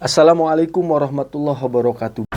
Assalamualaikum warahmatullahi wabarakatuh.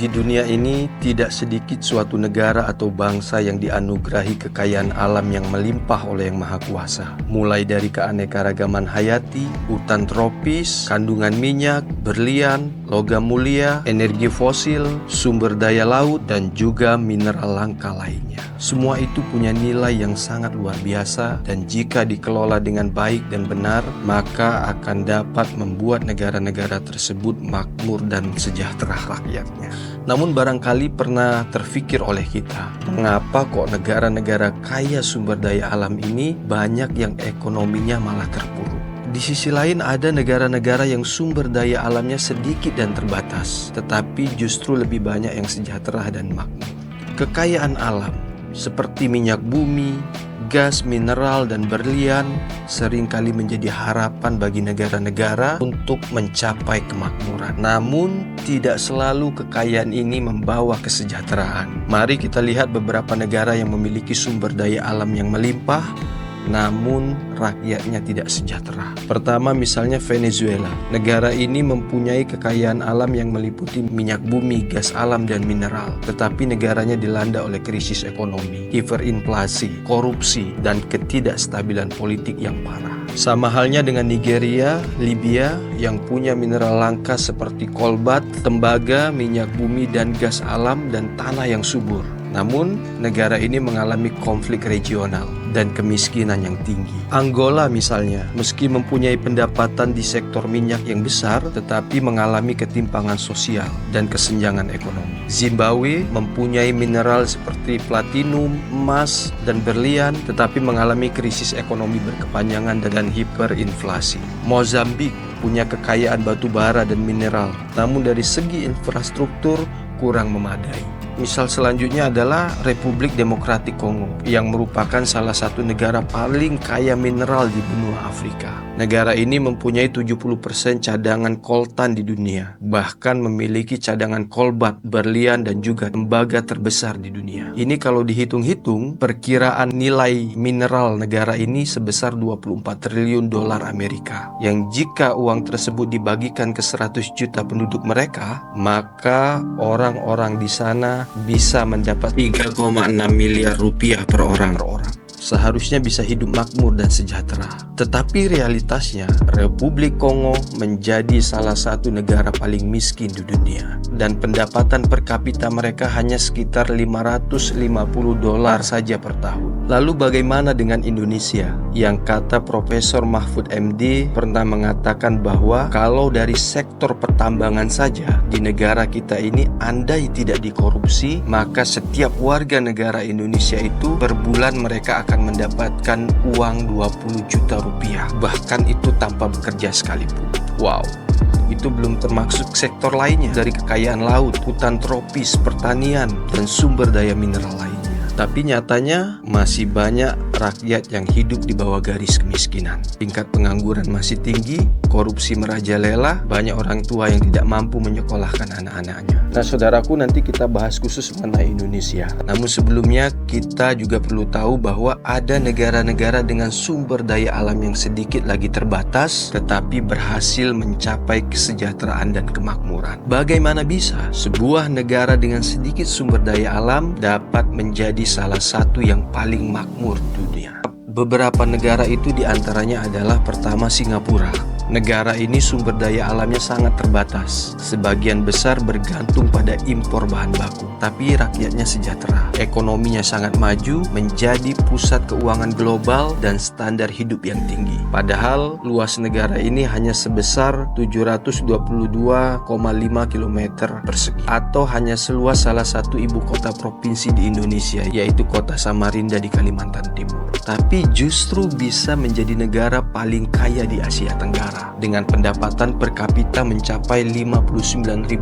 Di dunia ini tidak sedikit suatu negara atau bangsa yang dianugerahi kekayaan alam yang melimpah oleh Yang Maha Kuasa. Mulai dari keanekaragaman hayati, hutan tropis, kandungan minyak, berlian, logam mulia, energi fosil, sumber daya laut, dan juga mineral langka lainnya. Semua itu punya nilai yang sangat luar biasa, dan jika dikelola dengan baik dan benar, maka akan dapat membuat negara-negara tersebut makmur dan sejahtera rakyatnya. Namun barangkali pernah terfikir oleh kita, mengapa kok negara-negara kaya sumber daya alam ini banyak yang ekonominya malah terpuruk? Di sisi lain ada negara-negara yang sumber daya alamnya sedikit dan terbatas, tetapi justru lebih banyak yang sejahtera dan makmur. Kekayaan alam seperti minyak bumi, gas, mineral, dan berlian seringkali menjadi harapan bagi negara-negara untuk mencapai kemakmuran. Namun, tidak selalu kekayaan ini membawa kesejahteraan. Mari kita lihat beberapa negara yang memiliki sumber daya alam yang melimpah, namun rakyatnya tidak sejahtera. Pertama, misalnya Venezuela. Negara ini mempunyai kekayaan alam yang meliputi minyak bumi, gas alam, dan mineral. Tetapi negaranya dilanda oleh krisis ekonomi, hiperinflasi, korupsi, dan ketidakstabilan politik yang parah. Sama halnya dengan Nigeria, Libya yang punya mineral langka seperti kolbat, tembaga, minyak bumi, dan gas alam, dan tanah yang subur. Namun, negara ini mengalami konflik regional dan kemiskinan yang tinggi. Angola misalnya, meski mempunyai pendapatan di sektor minyak yang besar, tetapi mengalami ketimpangan sosial dan kesenjangan ekonomi. Zimbabwe mempunyai mineral seperti platinum, emas, dan berlian, tetapi mengalami krisis ekonomi berkepanjangan dan hiperinflasi. Mozambik punya kekayaan batu bara dan mineral, namun dari segi infrastruktur kurang memadai. Misal selanjutnya adalah Republik Demokratik Kongo yang merupakan salah satu negara paling kaya mineral di benua Afrika. Negara ini mempunyai 70% cadangan koltan di dunia, bahkan memiliki cadangan kolbat, berlian, dan juga tembaga terbesar di dunia. Ini kalau dihitung-hitung, perkiraan nilai mineral negara ini sebesar 24 triliun dolar Amerika. Yang jika uang tersebut dibagikan ke 100 juta penduduk mereka, maka orang-orang di sana bisa mendapat 3,6 miliar rupiah per orang. Seharusnya bisa hidup makmur dan sejahtera. Tetapi realitasnya, Republik Kongo menjadi salah satu negara paling miskin di dunia. Dan pendapatan per kapita mereka hanya sekitar 550 dolar saja per tahun. Lalu bagaimana dengan Indonesia? Yang kata Profesor Mahfud MD pernah mengatakan bahwa kalau dari sektor pertambangan saja di negara kita ini andai tidak dikorupsi, maka setiap warga negara Indonesia itu per bulan mereka akan mendapatkan uang 20 juta rupiah, bahkan itu tanpa bekerja sekalipun. Wow, itu belum termasuk sektor lainnya dari kekayaan laut, hutan tropis, pertanian, dan sumber daya mineral lainnya. Tapi nyatanya masih banyak rakyat yang hidup di bawah garis kemiskinan. Tingkat pengangguran masih tinggi, korupsi merajalela, banyak orang tua yang tidak mampu menyekolahkan anak-anaknya. Nah saudaraku, nanti kita bahas khusus mengenai Indonesia. Namun sebelumnya kita juga perlu tahu bahwa ada negara-negara dengan sumber daya alam yang sedikit lagi terbatas, tetapi berhasil mencapai kesejahteraan dan kemakmuran. Bagaimana bisa sebuah negara dengan sedikit sumber daya alam dapat menjadi salah satu yang paling makmur dunia? Beberapa negara itu diantaranya adalah pertama Singapura. Negara ini sumber daya alamnya sangat terbatas. Sebagian besar bergantung pada impor bahan baku, tapi rakyatnya sejahtera. Ekonominya sangat maju, menjadi pusat keuangan global dan standar hidup yang tinggi. Padahal luas negara ini hanya sebesar 722,5 km persegi, atau hanya seluas salah satu ibu kota provinsi di Indonesia, yaitu kota Samarinda di Kalimantan Timur. Tapi justru bisa menjadi negara paling kaya di Asia Tenggara. negara dengan pendapatan per kapita mencapai $59.000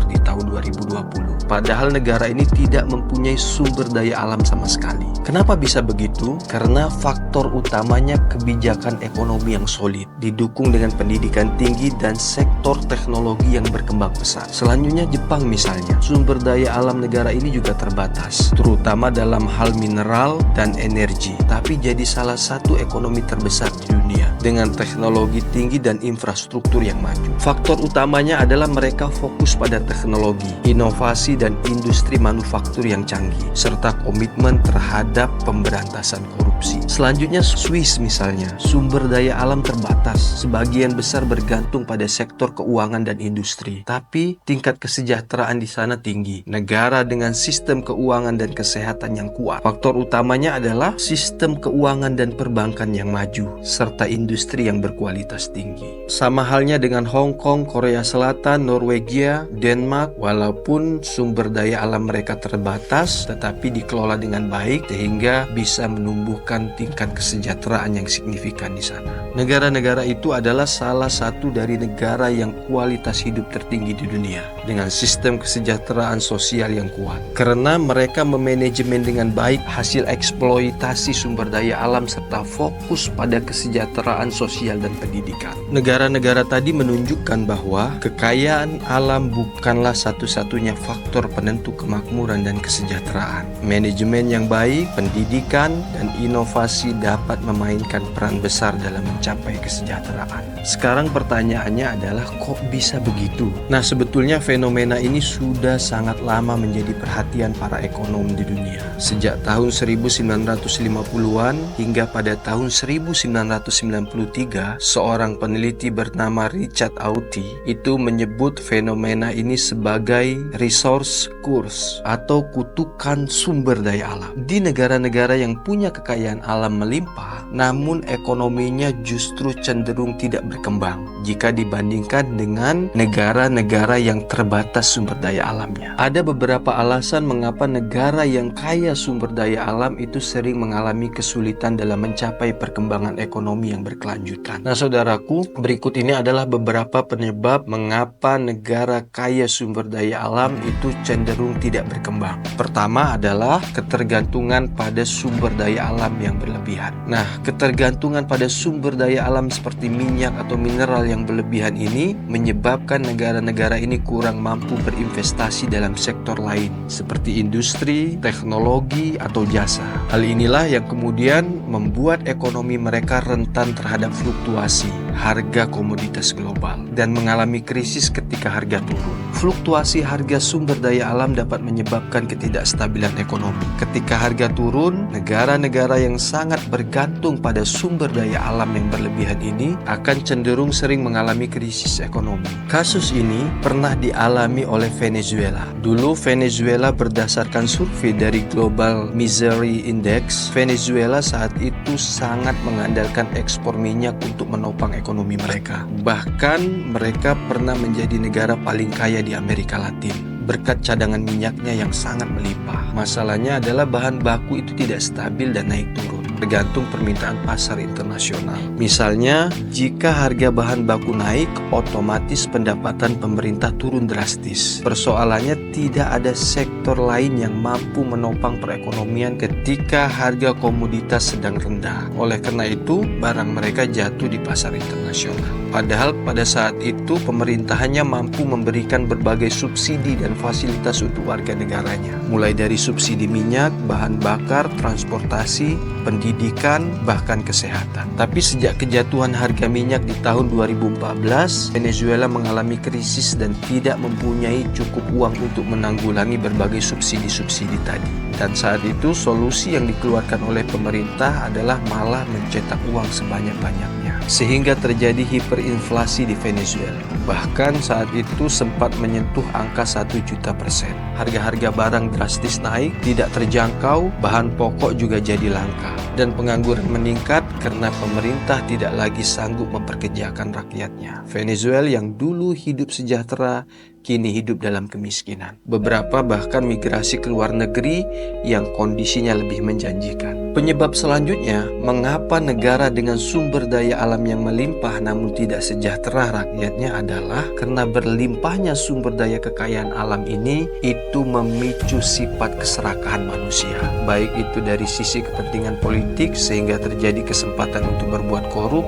di tahun 2020. Padahal negara ini tidak mempunyai sumber daya alam sama sekali. Kenapa bisa begitu? Karena faktor utamanya kebijakan ekonomi yang solid, didukung dengan pendidikan tinggi dan sektor teknologi yang berkembang pesat. Selanjutnya Jepang misalnya, sumber daya alam negara ini juga terbatas, terutama dalam hal mineral dan energi, tapi jadi salah satu ekonomi terbesar di dunia dengan teknologi tinggi dan infrastruktur yang maju. Faktor utamanya adalah mereka fokus pada teknologi, inovasi dan industri manufaktur yang canggih, serta komitmen terhadap pemberantasan korupsi. Selanjutnya Swiss misalnya, sumber daya alam terbatas, sebagian besar bergantung pada sektor keuangan dan industri, tapi tingkat kesejahteraan di sana tinggi. Negara dengan sistem keuangan dan kesehatan yang kuat. Faktor utamanya adalah sistem keuangan dan perbankan yang maju, serta industri yang berkualitas tinggi. Sama halnya dengan Hong Kong, Korea Selatan, Norwegia, Denmark, walaupun sumber daya alam mereka terbatas, tetapi dikelola dengan baik sehingga bisa menumbuhkan tingkat kesejahteraan yang signifikan di sana. Negara-negara itu adalah salah satu dari negara yang kualitas hidup tertinggi di dunia dengan sistem kesejahteraan sosial yang kuat, karena mereka memanajemen dengan baik hasil eksploitasi sumber daya alam serta fokus pada kesejahteraan sosial dan pendidikan. Negara-negara tadi menunjukkan bahwa kekayaan alam bukanlah satu-satunya faktor penentu kemakmuran dan kesejahteraan. Manajemen yang baik, pendidikan, dan inovasi dapat memainkan peran besar dalam mencapai kesejahteraan. Sekarang pertanyaannya adalah kok bisa begitu? Nah, sebetulnya fenomena ini sudah sangat lama menjadi perhatian para ekonom di dunia. Sejak tahun 1950-an hingga pada tahun 1993, seorang peneliti bernama Richard Auty itu menyebut fenomena ini sebagai resource curse atau kutukan sumber daya alam. Di negara-negara yang punya kekayaan alam melimpah, namun ekonominya justru cenderung tidak berkembang jika dibandingkan dengan negara-negara yang terbatas sumber daya alamnya. Ada beberapa alasan mengapa negara yang kaya sumber daya alam itu sering mengalami kesulitan dalam mencapai perkembangan ekonomi yang berkelanjutan. Nah, saudaraku, berikut ini adalah beberapa penyebab mengapa negara kaya sumber daya alam itu cenderung tidak berkembang. Pertama adalah ketergantungan pada sumber daya alam yang berlebihan. Nah, ketergantungan pada sumber daya alam seperti minyak atau mineral yang berlebihan ini menyebabkan negara-negara ini kurang mampu berinvestasi dalam sektor lain seperti industri, teknologi, atau jasa. Hal inilah yang kemudian membuat ekonomi mereka rentan terhadap fluktuasi harga komoditas global dan mengalami krisis ketika harga turun. Fluktuasi harga sumber daya alam dapat menyebabkan ketidakstabilan ekonomi. Ketika harga turun, negara-negara yang sangat bergantung pada sumber daya alam yang berlebihan ini akan cenderung sering mengalami krisis ekonomi. Kasus ini pernah dialami oleh Venezuela. Dulu Venezuela berdasarkan survei dari Global Misery Index, Venezuela saat itu sangat mengandalkan ekspor minyak untuk menopang ekonomi mereka. Bahkan mereka pernah menjadi negara paling kaya di Amerika Latin berkat cadangan minyaknya yang sangat melimpah. Masalahnya adalah bahan baku itu tidak stabil dan naik turun, tergantung permintaan pasar internasional. Misalnya, jika harga bahan baku naik, otomatis pendapatan pemerintah turun drastis. Persoalannya tidak ada sektor lain yang mampu menopang perekonomian ketika harga komoditas sedang rendah. Oleh karena itu, barang mereka jatuh di pasar internasional. Padahal pada saat itu pemerintahannya mampu memberikan berbagai subsidi dan fasilitas untuk warga negaranya, mulai dari subsidi minyak, bahan bakar, transportasi, pendidikan, bahkan kesehatan. Tapi sejak kejatuhan harga minyak di tahun 2014, Venezuela mengalami krisis dan tidak mempunyai cukup uang untuk menanggulangi berbagai subsidi-subsidi tadi. Dan saat itu solusi yang dikeluarkan oleh pemerintah adalah malah mencetak uang sebanyak-banyaknya, sehingga terjadi hiperinflasi di Venezuela. Bahkan saat itu sempat menyentuh angka 1.000.000%. Harga-harga barang drastis naik, tidak terjangkau, bahan pokok juga jadi langka, dan pengangguran meningkat karena pemerintah tidak lagi sanggup memperkerjakan rakyatnya. Venezuela yang dulu hidup sejahtera kini hidup dalam kemiskinan. Beberapa bahkan migrasi ke luar negeri yang kondisinya lebih menjanjikan. Penyebab selanjutnya, mengapa negara dengan sumber daya alam yang melimpah namun tidak sejahtera rakyatnya adalah karena berlimpahnya sumber daya kekayaan alam ini itu memicu sifat keserakahan manusia. Baik itu dari sisi kepentingan politik sehingga terjadi kesempatan untuk berbuat korup,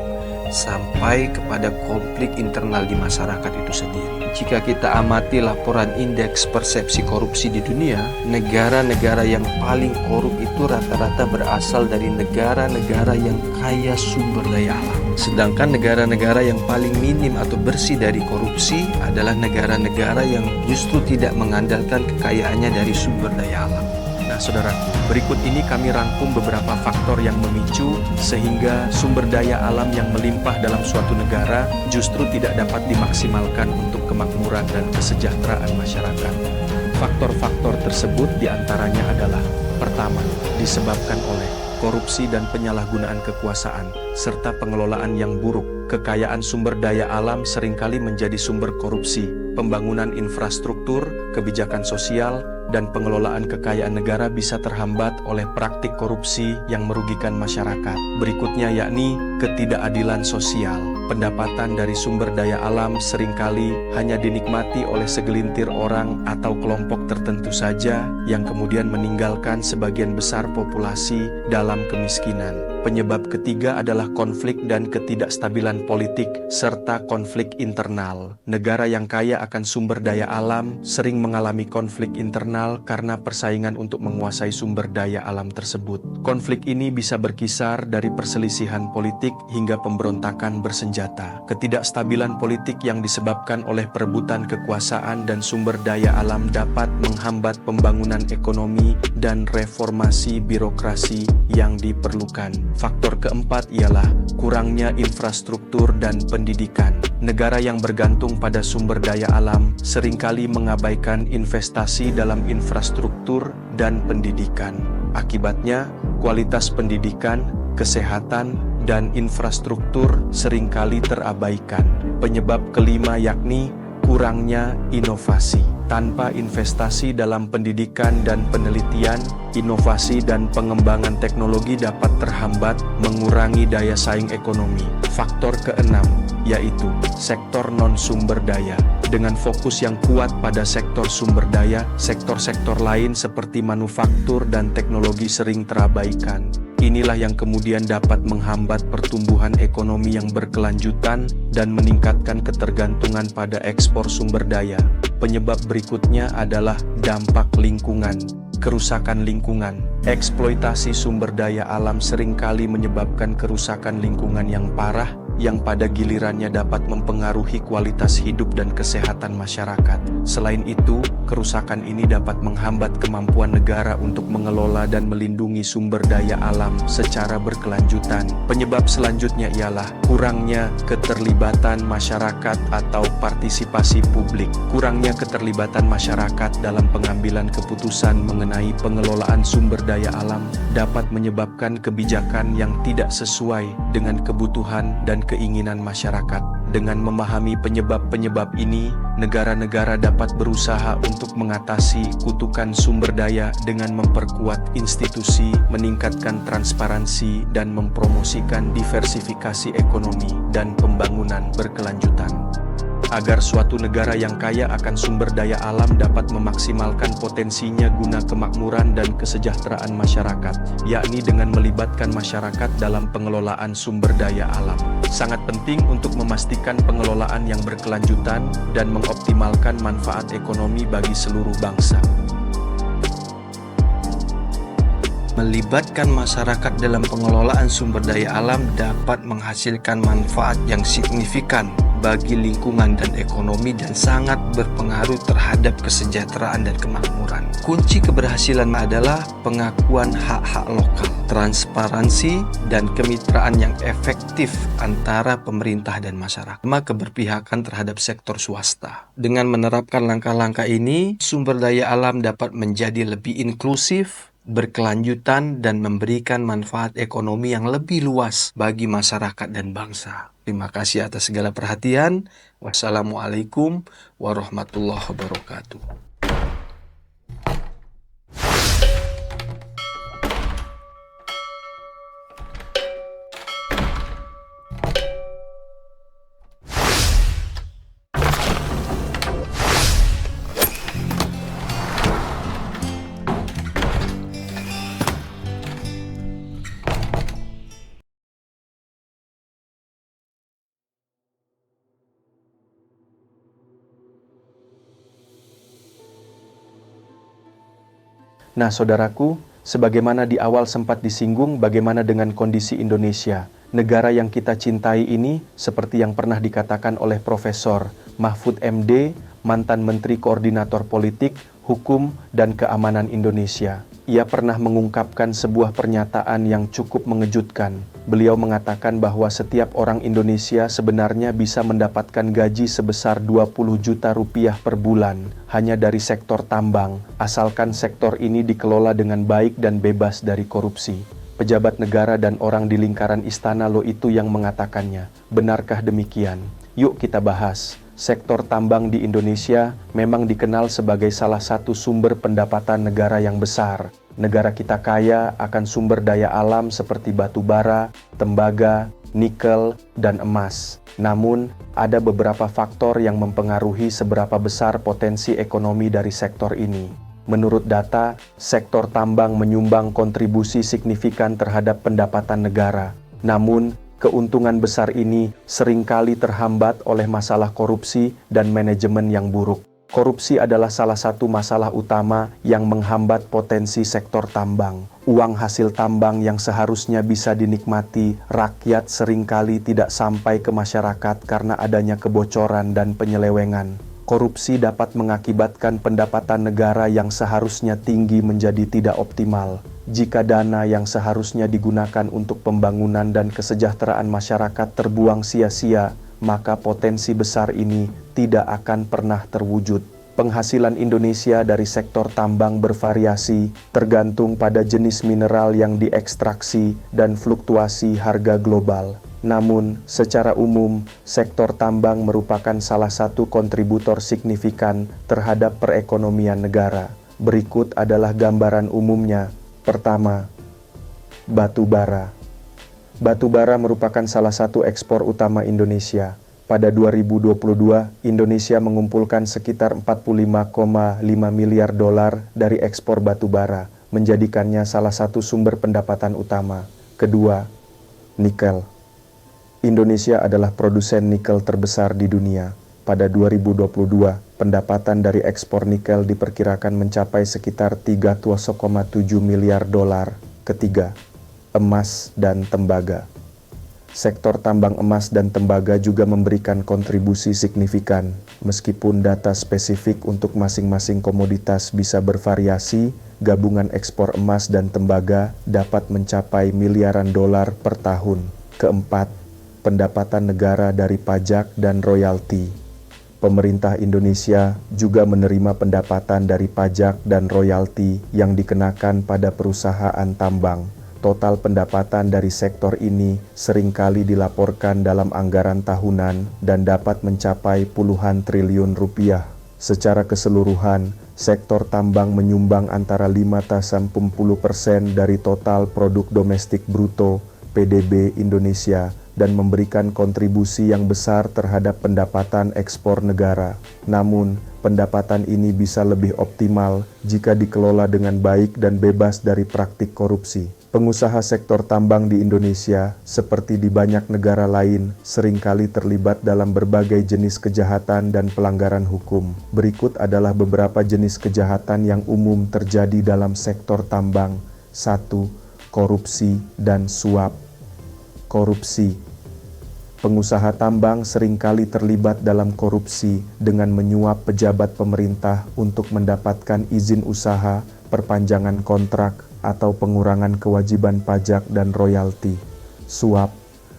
sampai kepada konflik internal di masyarakat itu sendiri. Jika kita amati laporan indeks persepsi korupsi di dunia, negara-negara yang paling korup itu rata-rata berasal dari negara-negara yang kaya sumber daya alam. Sedangkan negara-negara yang paling minim atau bersih dari korupsi adalah negara-negara yang justru tidak mengandalkan kekayaannya dari sumber daya alam. Nah, saudaraku, berikut ini kami rangkum beberapa faktor yang memicu sehingga sumber daya alam yang melimpah dalam suatu negara justru tidak dapat dimaksimalkan untuk kemakmuran dan kesejahteraan masyarakat. Faktor-faktor tersebut diantaranya adalah: pertama, disebabkan oleh korupsi dan penyalahgunaan kekuasaan, serta pengelolaan yang buruk. Kekayaan sumber daya alam seringkali menjadi sumber korupsi. Pembangunan infrastruktur, kebijakan sosial, dan pengelolaan kekayaan negara bisa terhambat oleh praktik korupsi yang merugikan masyarakat. Berikutnya yakni ketidakadilan sosial. Pendapatan dari sumber daya alam seringkali hanya dinikmati oleh segelintir orang atau kelompok tertentu saja yang kemudian meninggalkan sebagian besar populasi dalam kemiskinan. Penyebab ketiga adalah konflik dan ketidakstabilan politik serta konflik internal. Negara yang kaya akan sumber daya alam sering mengalami konflik internal karena persaingan untuk menguasai sumber daya alam tersebut. Konflik ini bisa berkisar dari perselisihan politik hingga pemberontakan bersenjata. Ketidakstabilan politik yang disebabkan oleh perebutan kekuasaan dan sumber daya alam dapat menghambat pembangunan ekonomi dan reformasi birokrasi yang diperlukan. Faktor keempat ialah kurangnya infrastruktur dan pendidikan. Negara yang bergantung pada sumber daya alam seringkali mengabaikan investasi dalam infrastruktur dan pendidikan. Akibatnya, kualitas pendidikan, kesehatan, dan infrastruktur seringkali terabaikan. Penyebab kelima yakni kurangnya inovasi. Tanpa investasi dalam pendidikan dan penelitian, inovasi dan pengembangan teknologi dapat terhambat, mengurangi daya saing ekonomi. Faktor keenam yaitu sektor non-sumber daya. Dengan fokus yang kuat pada sektor sumber daya, sektor-sektor lain seperti manufaktur dan teknologi sering terabaikan. Inilah yang kemudian dapat menghambat pertumbuhan ekonomi yang berkelanjutan dan meningkatkan ketergantungan pada ekspor sumber daya. Penyebab berikutnya adalah dampak lingkungan. Kerusakan lingkungan. Eksploitasi sumber daya alam seringkali menyebabkan kerusakan lingkungan yang parah, yang pada gilirannya dapat mempengaruhi kualitas hidup dan kesehatan masyarakat. Selain itu, kerusakan ini dapat menghambat kemampuan negara untuk mengelola dan melindungi sumber daya alam secara berkelanjutan. Penyebab selanjutnya ialah kurangnya keterlibatan masyarakat atau partisipasi publik. Kurangnya keterlibatan masyarakat dalam pengambilan keputusan mengenai pengelolaan sumber daya alam dapat menyebabkan kebijakan yang tidak sesuai dengan kebutuhan dan keinginan masyarakat. Dengan memahami penyebab-penyebab ini, negara-negara dapat berusaha untuk mengatasi kutukan sumber daya dengan memperkuat institusi, meningkatkan transparansi, dan mempromosikan diversifikasi ekonomi dan pembangunan berkelanjutan. Agar suatu negara yang kaya akan sumber daya alam dapat memaksimalkan potensinya guna kemakmuran dan kesejahteraan masyarakat, yakni dengan melibatkan masyarakat dalam pengelolaan sumber daya alam. Sangat penting untuk memastikan pengelolaan yang berkelanjutan dan mengoptimalkan manfaat ekonomi bagi seluruh bangsa. Melibatkan masyarakat dalam pengelolaan sumber daya alam dapat menghasilkan manfaat yang signifikan bagi lingkungan dan ekonomi dan sangat berpengaruh terhadap kesejahteraan dan kemakmuran. Kunci keberhasilan adalah pengakuan hak-hak lokal, transparansi, dan kemitraan yang efektif antara pemerintah dan masyarakat, sama keberpihakan terhadap sektor swasta. Dengan menerapkan langkah-langkah ini, sumber daya alam dapat menjadi lebih inklusif, berkelanjutan, dan memberikan manfaat ekonomi yang lebih luas bagi masyarakat dan bangsa. Terima kasih atas segala perhatian. Wassalamualaikum warahmatullahi wabarakatuh. Nah, saudaraku, sebagaimana di awal sempat disinggung, bagaimana dengan kondisi Indonesia? Negara yang kita cintai ini, seperti yang pernah dikatakan oleh Profesor Mahfud MD, mantan Menteri Koordinator Politik, Hukum, dan Keamanan Indonesia. Ia pernah mengungkapkan sebuah pernyataan yang cukup mengejutkan. Beliau mengatakan bahwa setiap orang Indonesia sebenarnya bisa mendapatkan gaji sebesar 20 juta rupiah per bulan hanya dari sektor tambang, asalkan sektor ini dikelola dengan baik dan bebas dari korupsi. Pejabat negara dan orang di lingkaran istana lo itu yang mengatakannya. Benarkah demikian? Yuk kita bahas. Sektor tambang di Indonesia memang dikenal sebagai salah satu sumber pendapatan negara yang besar. Negara kita kaya akan sumber daya alam seperti batu bara, tembaga, nikel, dan emas. Namun, ada beberapa faktor yang mempengaruhi seberapa besar potensi ekonomi dari sektor ini. Menurut data, sektor tambang menyumbang kontribusi signifikan terhadap pendapatan negara. Namun, keuntungan besar ini seringkali terhambat oleh masalah korupsi dan manajemen yang buruk. Korupsi adalah salah satu masalah utama yang menghambat potensi sektor tambang. Uang hasil tambang yang seharusnya bisa dinikmati rakyat seringkali tidak sampai ke masyarakat karena adanya kebocoran dan penyelewengan. Korupsi dapat mengakibatkan pendapatan negara yang seharusnya tinggi menjadi tidak optimal. Jika dana yang seharusnya digunakan untuk pembangunan dan kesejahteraan masyarakat terbuang sia-sia, maka potensi besar ini tidak akan pernah terwujud. Penghasilan Indonesia dari sektor tambang bervariasi, tergantung pada jenis mineral yang diekstraksi dan fluktuasi harga global. Namun, secara umum, sektor tambang merupakan salah satu kontributor signifikan terhadap perekonomian negara. Berikut adalah gambaran umumnya. Pertama, batu bara. Batu bara merupakan salah satu ekspor utama Indonesia. Pada 2022, Indonesia mengumpulkan sekitar 45,5 miliar dolar dari ekspor batu bara, menjadikannya salah satu sumber pendapatan utama. Kedua, nikel. Indonesia adalah produsen nikel terbesar di dunia. Pada 2022, pendapatan dari ekspor nikel diperkirakan mencapai sekitar 3,7 miliar dolar. Ketiga, emas dan tembaga. Sektor tambang emas dan tembaga juga memberikan kontribusi signifikan. Meskipun data spesifik untuk masing-masing komoditas bisa bervariasi, gabungan ekspor emas dan tembaga dapat mencapai miliaran dolar per tahun. Keempat, pendapatan negara dari pajak dan royalti. Pemerintah Indonesia juga menerima pendapatan dari pajak dan royalti yang dikenakan pada perusahaan tambang. Total pendapatan dari sektor ini seringkali dilaporkan dalam anggaran tahunan dan dapat mencapai puluhan triliun rupiah. Secara keseluruhan, sektor tambang menyumbang antara 5-10% dari total produk domestik bruto (PDB) Indonesia dan memberikan kontribusi yang besar terhadap pendapatan ekspor negara. Namun, pendapatan ini bisa lebih optimal jika dikelola dengan baik dan bebas dari praktik korupsi. Pengusaha sektor tambang di Indonesia, seperti di banyak negara lain, seringkali terlibat dalam berbagai jenis kejahatan dan pelanggaran hukum. Berikut adalah beberapa jenis kejahatan yang umum terjadi dalam sektor tambang. 1. Korupsi dan suap. Korupsi. Pengusaha tambang seringkali terlibat dalam korupsi dengan menyuap pejabat pemerintah untuk mendapatkan izin usaha, perpanjangan kontrak, atau pengurangan kewajiban pajak dan royalti. Suap.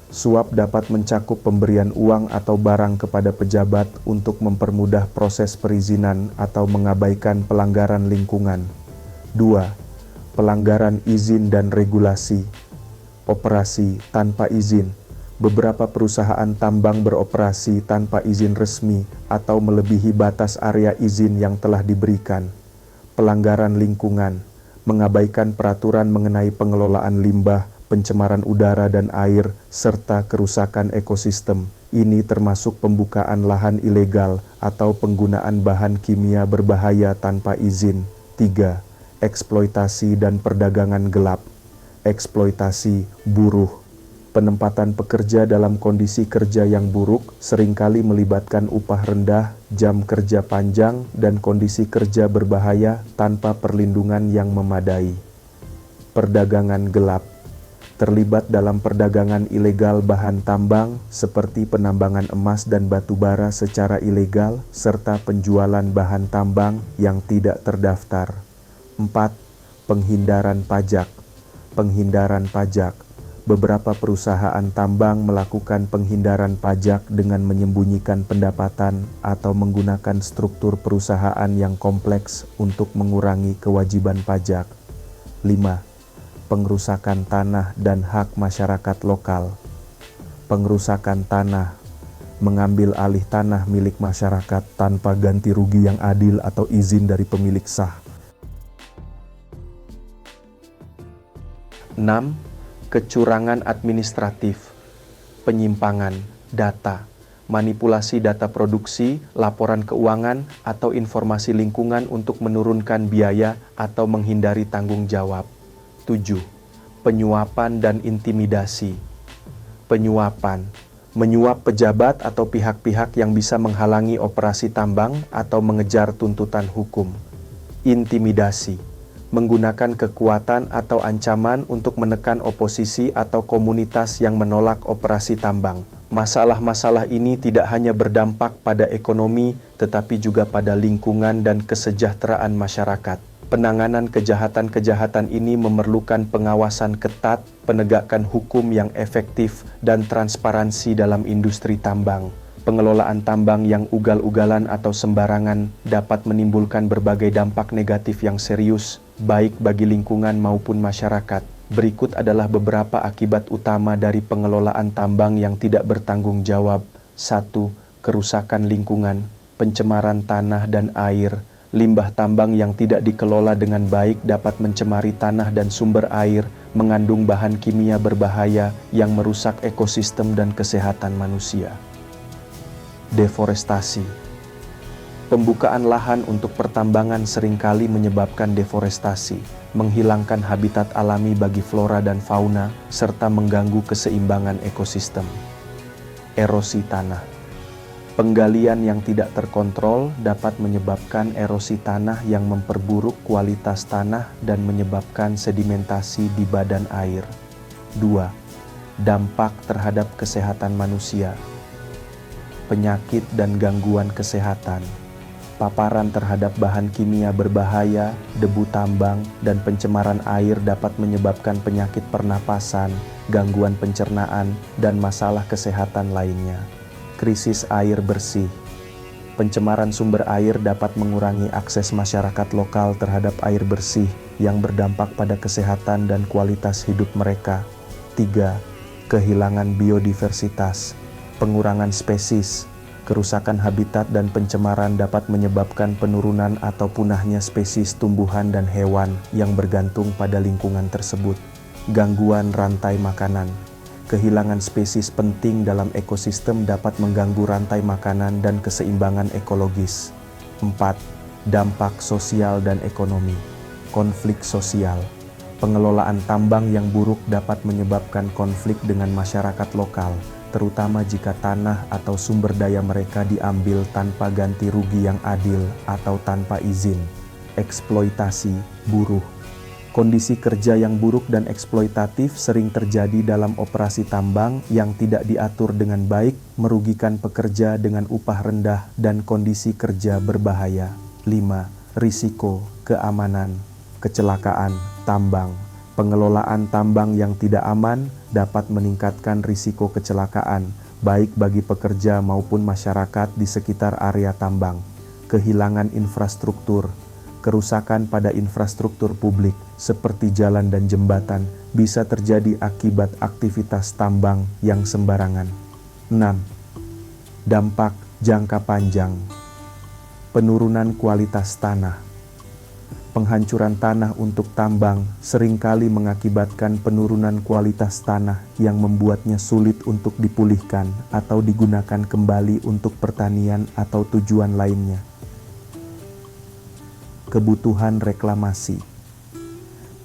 Suap dapat mencakup pemberian uang atau barang kepada pejabat untuk mempermudah proses perizinan atau mengabaikan pelanggaran lingkungan. 2. Pelanggaran izin dan regulasi. Operasi tanpa izin. Beberapa perusahaan tambang beroperasi tanpa izin resmi atau melebihi batas area izin yang telah diberikan. Pelanggaran lingkungan. Mengabaikan peraturan mengenai pengelolaan limbah, pencemaran udara dan air, serta kerusakan ekosistem. Ini termasuk pembukaan lahan ilegal atau penggunaan bahan kimia berbahaya tanpa izin. 3. Eksploitasi dan perdagangan gelap. Eksploitasi buruh. Penempatan pekerja dalam kondisi kerja yang buruk seringkali melibatkan upah rendah, jam kerja panjang, dan kondisi kerja berbahaya tanpa perlindungan yang memadai. Perdagangan gelap. Terlibat dalam perdagangan ilegal bahan tambang seperti penambangan emas dan batu bara secara ilegal serta penjualan bahan tambang yang tidak terdaftar. 4. Penghindaran pajak. Penghindaran pajak. Beberapa perusahaan tambang melakukan penghindaran pajak dengan menyembunyikan pendapatan atau menggunakan struktur perusahaan yang kompleks untuk mengurangi kewajiban pajak. 5. Pengrusakan tanah dan hak masyarakat lokal. Pengrusakan tanah. Mengambil alih tanah milik masyarakat tanpa ganti rugi yang adil atau izin dari pemilik sah. 6. Kecurangan administratif, penyimpangan data, manipulasi data produksi, laporan keuangan, atau informasi lingkungan untuk menurunkan biaya atau menghindari tanggung jawab. 7. Penyuapan dan intimidasi. Penyuapan, menyuap pejabat atau pihak-pihak yang bisa menghalangi operasi tambang atau mengejar tuntutan hukum. Intimidasi, menggunakan kekuatan atau ancaman untuk menekan oposisi atau komunitas yang menolak operasi tambang. Masalah-masalah ini tidak hanya berdampak pada ekonomi, tetapi juga pada lingkungan dan kesejahteraan masyarakat. Penanganan kejahatan-kejahatan ini memerlukan pengawasan ketat, penegakan hukum yang efektif, dan transparansi dalam industri tambang. Pengelolaan tambang yang ugal-ugalan atau sembarangan dapat menimbulkan berbagai dampak negatif yang serius, baik bagi lingkungan maupun masyarakat. Berikut adalah beberapa akibat utama dari pengelolaan tambang yang tidak bertanggung jawab. 1. Kerusakan lingkungan, pencemaran tanah dan air. Limbah tambang yang tidak dikelola dengan baik dapat mencemari tanah dan sumber air, mengandung bahan kimia berbahaya yang merusak ekosistem dan kesehatan manusia. Deforestasi. Pembukaan lahan untuk pertambangan seringkali menyebabkan deforestasi, menghilangkan habitat alami bagi flora dan fauna, serta mengganggu keseimbangan ekosistem. Erosi tanah. Penggalian yang tidak terkontrol dapat menyebabkan erosi tanah yang memperburuk kualitas tanah dan menyebabkan sedimentasi di badan air. 2. Dampak terhadap kesehatan manusia. Penyakit dan gangguan kesehatan. Paparan terhadap bahan kimia berbahaya, debu tambang, dan pencemaran air dapat menyebabkan penyakit pernapasan, gangguan pencernaan, dan masalah kesehatan lainnya. Krisis air bersih. Pencemaran sumber air dapat mengurangi akses masyarakat lokal terhadap air bersih yang berdampak pada kesehatan dan kualitas hidup mereka. 3. Kehilangan biodiversitas. Pengurangan spesies. Kerusakan habitat dan pencemaran dapat menyebabkan penurunan atau punahnya spesies tumbuhan dan hewan yang bergantung pada lingkungan tersebut. Gangguan rantai makanan. Kehilangan spesies penting dalam ekosistem dapat mengganggu rantai makanan dan keseimbangan ekologis. 4. Dampak sosial dan ekonomi. Konflik sosial. Pengelolaan tambang yang buruk dapat menyebabkan konflik dengan masyarakat lokal, terutama jika tanah atau sumber daya mereka diambil tanpa ganti rugi yang adil atau tanpa izin. Eksploitasi buruh. Kondisi kerja yang buruk dan eksploitatif sering terjadi dalam operasi tambang yang tidak diatur dengan baik, merugikan pekerja dengan upah rendah dan kondisi kerja berbahaya. 5. Risiko keamanan. Kecelakaan tambang. Pengelolaan tambang yang tidak aman dapat meningkatkan risiko kecelakaan, baik bagi pekerja maupun masyarakat di sekitar area tambang. Kehilangan infrastruktur. Kerusakan pada infrastruktur publik seperti jalan dan jembatan bisa terjadi akibat aktivitas tambang yang sembarangan. 6. Dampak jangka panjang. Penurunan kualitas tanah. Penghancuran tanah untuk tambang seringkali mengakibatkan penurunan kualitas tanah yang membuatnya sulit untuk dipulihkan atau digunakan kembali untuk pertanian atau tujuan lainnya. Kebutuhan reklamasi.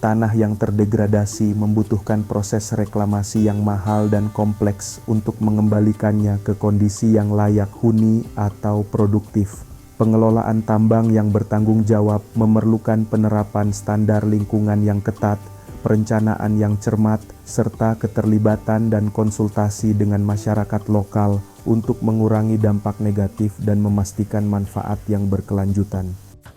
Tanah yang terdegradasi membutuhkan proses reklamasi yang mahal dan kompleks untuk mengembalikannya ke kondisi yang layak huni atau produktif. Pengelolaan tambang yang bertanggung jawab memerlukan penerapan standar lingkungan yang ketat, perencanaan yang cermat, serta keterlibatan dan konsultasi dengan masyarakat lokal untuk mengurangi dampak negatif dan memastikan manfaat yang berkelanjutan.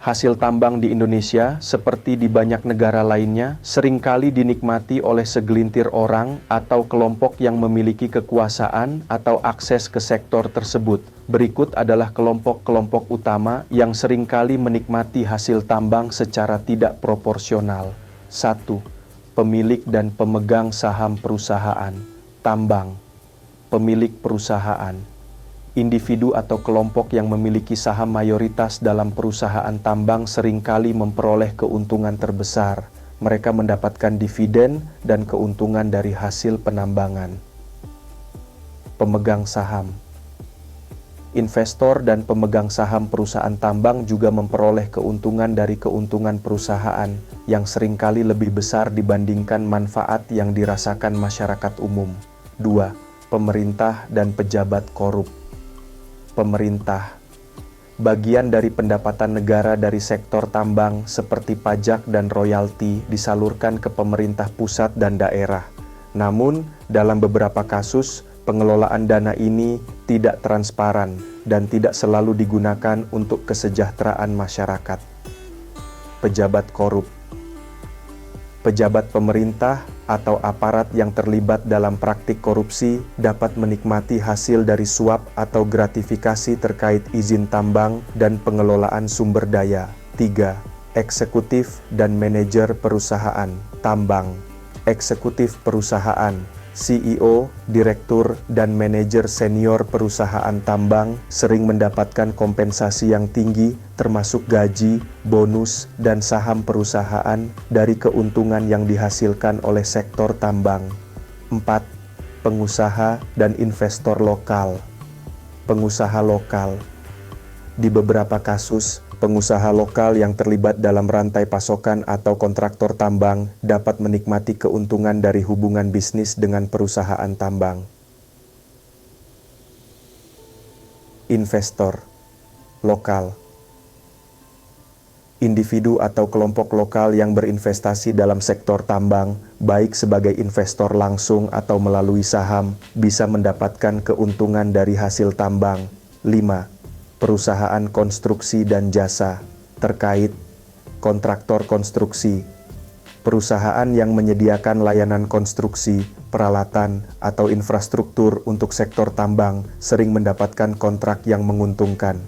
Hasil tambang di Indonesia, seperti di banyak negara lainnya, seringkali dinikmati oleh segelintir orang atau kelompok yang memiliki kekuasaan atau akses ke sektor tersebut. Berikut adalah kelompok-kelompok utama yang seringkali menikmati hasil tambang secara tidak proporsional. 1. Pemilik dan pemegang saham perusahaan. Tambang. Pemilik perusahaan. Individu atau kelompok yang memiliki saham mayoritas dalam perusahaan tambang seringkali memperoleh keuntungan terbesar. Mereka mendapatkan dividen dan keuntungan dari hasil penambangan. Pemegang saham. Investor dan pemegang saham perusahaan tambang juga memperoleh keuntungan dari keuntungan perusahaan yang seringkali lebih besar dibandingkan manfaat yang dirasakan masyarakat umum. 2. Pemerintah dan pejabat korup. Pemerintah. Bagian dari pendapatan negara dari sektor tambang seperti pajak dan royalti disalurkan ke pemerintah pusat dan daerah. Namun, dalam beberapa kasus, pengelolaan dana ini tidak transparan dan tidak selalu digunakan untuk kesejahteraan masyarakat. Pejabat korup. Pejabat pemerintah atau aparat yang terlibat dalam praktik korupsi dapat menikmati hasil dari suap atau gratifikasi terkait izin tambang dan pengelolaan sumber daya. 3. Eksekutif dan manajer perusahaan tambang. Eksekutif perusahaan, CEO, direktur, dan manajer senior perusahaan tambang sering mendapatkan kompensasi yang tinggi, termasuk gaji, bonus, dan saham perusahaan dari keuntungan yang dihasilkan oleh sektor tambang. 4. Pengusaha dan investor lokal. Pengusaha lokal. Di beberapa kasus, pengusaha lokal yang terlibat dalam rantai pasokan atau kontraktor tambang dapat menikmati keuntungan dari hubungan bisnis dengan perusahaan tambang. Investor lokal. Individu atau kelompok lokal yang berinvestasi dalam sektor tambang, baik sebagai investor langsung atau melalui saham, bisa mendapatkan keuntungan dari hasil tambang. 5. Perusahaan konstruksi dan jasa terkait kontraktor konstruksi. Perusahaan yang menyediakan layanan konstruksi, peralatan, atau infrastruktur untuk sektor tambang sering mendapatkan kontrak yang menguntungkan.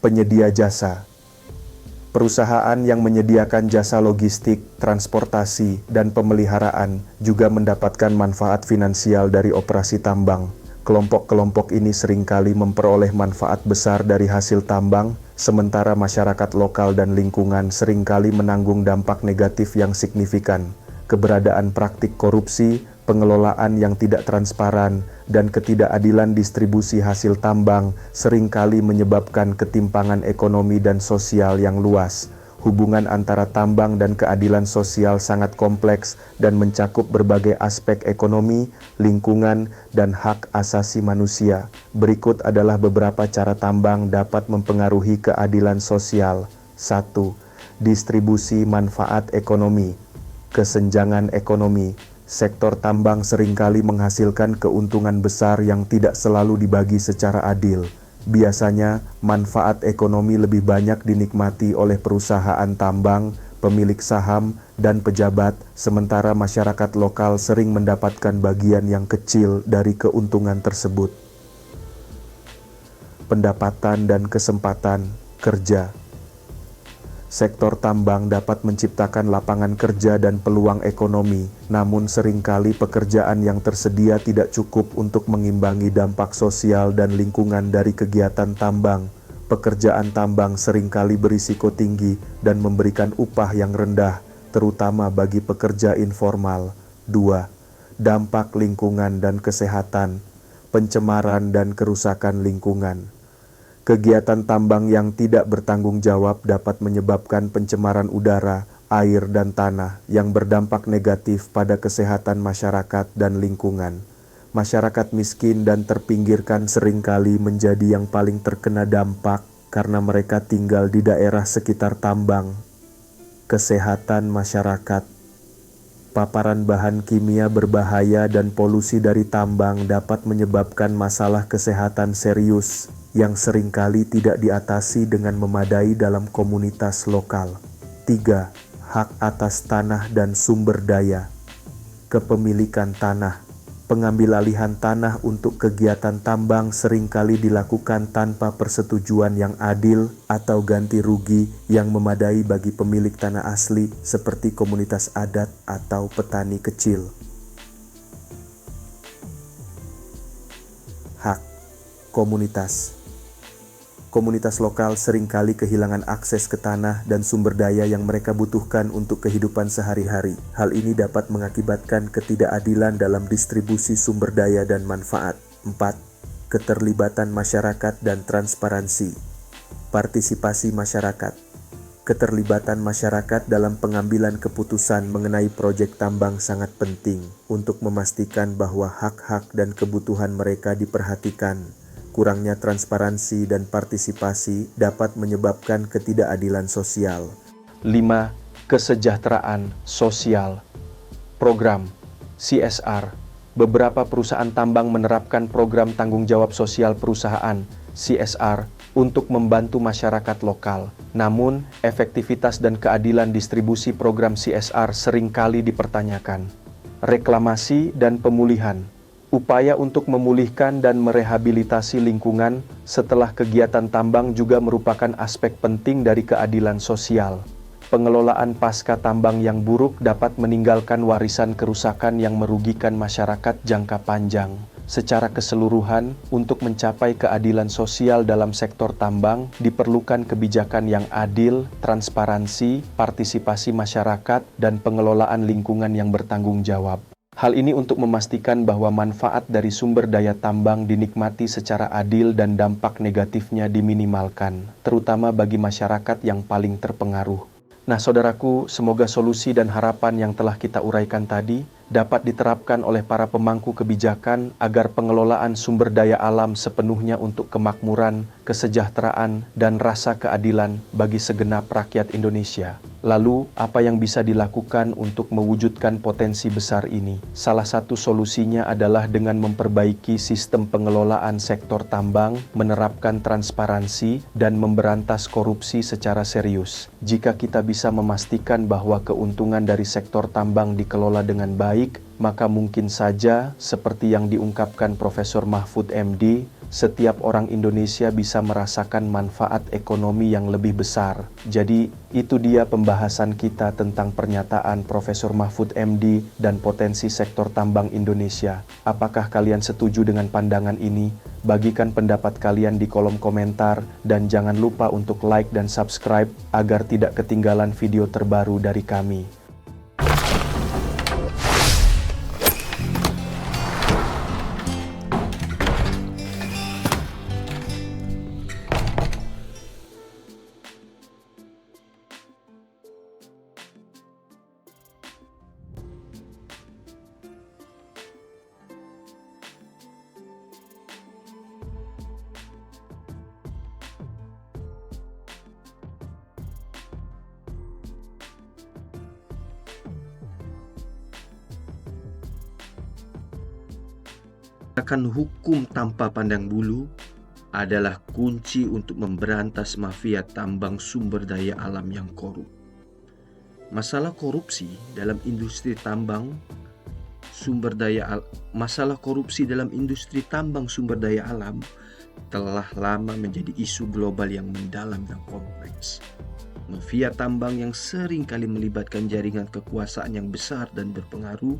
Penyedia jasa. Perusahaan yang menyediakan jasa logistik, transportasi, dan pemeliharaan juga mendapatkan manfaat finansial dari operasi tambang. Kelompok-kelompok ini seringkali memperoleh manfaat besar dari hasil tambang, sementara masyarakat lokal dan lingkungan seringkali menanggung dampak negatif yang signifikan. Keberadaan praktik korupsi, pengelolaan yang tidak transparan, dan ketidakadilan distribusi hasil tambang seringkali menyebabkan ketimpangan ekonomi dan sosial yang luas. Hubungan antara tambang dan keadilan sosial sangat kompleks dan mencakup berbagai aspek ekonomi, lingkungan, dan hak asasi manusia. Berikut adalah beberapa cara tambang dapat mempengaruhi keadilan sosial. 1. Distribusi manfaat ekonomi. Kesenjangan ekonomi. Sektor tambang seringkali menghasilkan keuntungan besar yang tidak selalu dibagi secara adil. Biasanya, manfaat ekonomi lebih banyak dinikmati oleh perusahaan tambang, pemilik saham, dan pejabat, sementara masyarakat lokal sering mendapatkan bagian yang kecil dari keuntungan tersebut. Pendapatan dan kesempatan kerja. Sektor tambang dapat menciptakan lapangan kerja dan peluang ekonomi, namun seringkali pekerjaan yang tersedia tidak cukup untuk mengimbangi dampak sosial dan lingkungan dari kegiatan tambang. Pekerjaan tambang seringkali berisiko tinggi dan memberikan upah yang rendah, terutama bagi pekerja informal. 2. Dampak lingkungan dan kesehatan, pencemaran dan kerusakan lingkungan. Kegiatan tambang yang tidak bertanggung jawab dapat menyebabkan pencemaran udara, air, dan tanah yang berdampak negatif pada kesehatan masyarakat dan lingkungan. Masyarakat miskin dan terpinggirkan seringkali menjadi yang paling terkena dampak karena mereka tinggal di daerah sekitar tambang. Kesehatan masyarakat. Paparan bahan kimia berbahaya dan polusi dari tambang dapat menyebabkan masalah kesehatan serius yang seringkali tidak diatasi dengan memadai dalam komunitas lokal. 3. Hak atas tanah dan sumber daya. Kepemilikan tanah. Pengambilalihan tanah untuk kegiatan tambang seringkali dilakukan tanpa persetujuan yang adil atau ganti rugi yang memadai bagi pemilik tanah asli seperti komunitas adat atau petani kecil. Hak komunitas. Komunitas lokal seringkali kehilangan akses ke tanah dan sumber daya yang mereka butuhkan untuk kehidupan sehari-hari. Hal ini dapat mengakibatkan ketidakadilan dalam distribusi sumber daya dan manfaat. 4. Keterlibatan masyarakat dan transparansi. Partisipasi masyarakat. Keterlibatan masyarakat dalam pengambilan keputusan mengenai proyek tambang sangat penting untuk memastikan bahwa hak-hak dan kebutuhan mereka diperhatikan. Kurangnya transparansi dan partisipasi dapat menyebabkan ketidakadilan sosial. 5. Kesejahteraan sosial. Program CSR. Beberapa perusahaan tambang menerapkan program tanggung jawab sosial perusahaan CSR untuk membantu masyarakat lokal. Namun, efektivitas dan keadilan distribusi program CSR seringkali dipertanyakan. Reklamasi dan pemulihan. Upaya untuk memulihkan dan merehabilitasi lingkungan setelah kegiatan tambang juga merupakan aspek penting dari keadilan sosial. Pengelolaan pasca tambang yang buruk dapat meninggalkan warisan kerusakan yang merugikan masyarakat jangka panjang. Secara keseluruhan, untuk mencapai keadilan sosial dalam sektor tambang, diperlukan kebijakan yang adil, transparansi, partisipasi masyarakat, dan pengelolaan lingkungan yang bertanggung jawab. Hal ini untuk memastikan bahwa manfaat dari sumber daya tambang dinikmati secara adil dan dampak negatifnya diminimalkan, terutama bagi masyarakat yang paling terpengaruh. Nah, saudaraku, semoga solusi dan harapan yang telah kita uraikan tadi dapat diterapkan oleh para pemangku kebijakan agar pengelolaan sumber daya alam sepenuhnya untuk kemakmuran, kesejahteraan, dan rasa keadilan bagi segenap rakyat Indonesia. Lalu, apa yang bisa dilakukan untuk mewujudkan potensi besar ini? Salah satu solusinya adalah dengan memperbaiki sistem pengelolaan sektor tambang, menerapkan transparansi, dan memberantas korupsi secara serius. Jika kita bisa memastikan bahwa keuntungan dari sektor tambang dikelola dengan baik, maka mungkin saja, seperti yang diungkapkan Profesor Mahfud MD, setiap orang Indonesia bisa merasakan manfaat ekonomi yang lebih besar. Jadi, itu dia pembahasan kita tentang pernyataan Profesor Mahfud MD dan potensi sektor tambang Indonesia. Apakah kalian setuju dengan pandangan ini? Bagikan pendapat kalian di kolom komentar, dan jangan lupa untuk like dan subscribe agar tidak ketinggalan video terbaru dari kami. Penegakan hukum tanpa pandang bulu adalah kunci untuk memberantas mafia tambang sumber daya alam yang korup. Masalah korupsi dalam industri tambang sumber daya alam telah lama menjadi isu global yang mendalam dan kompleks. Mafia tambang yang sering kali melibatkan jaringan kekuasaan yang besar dan berpengaruh,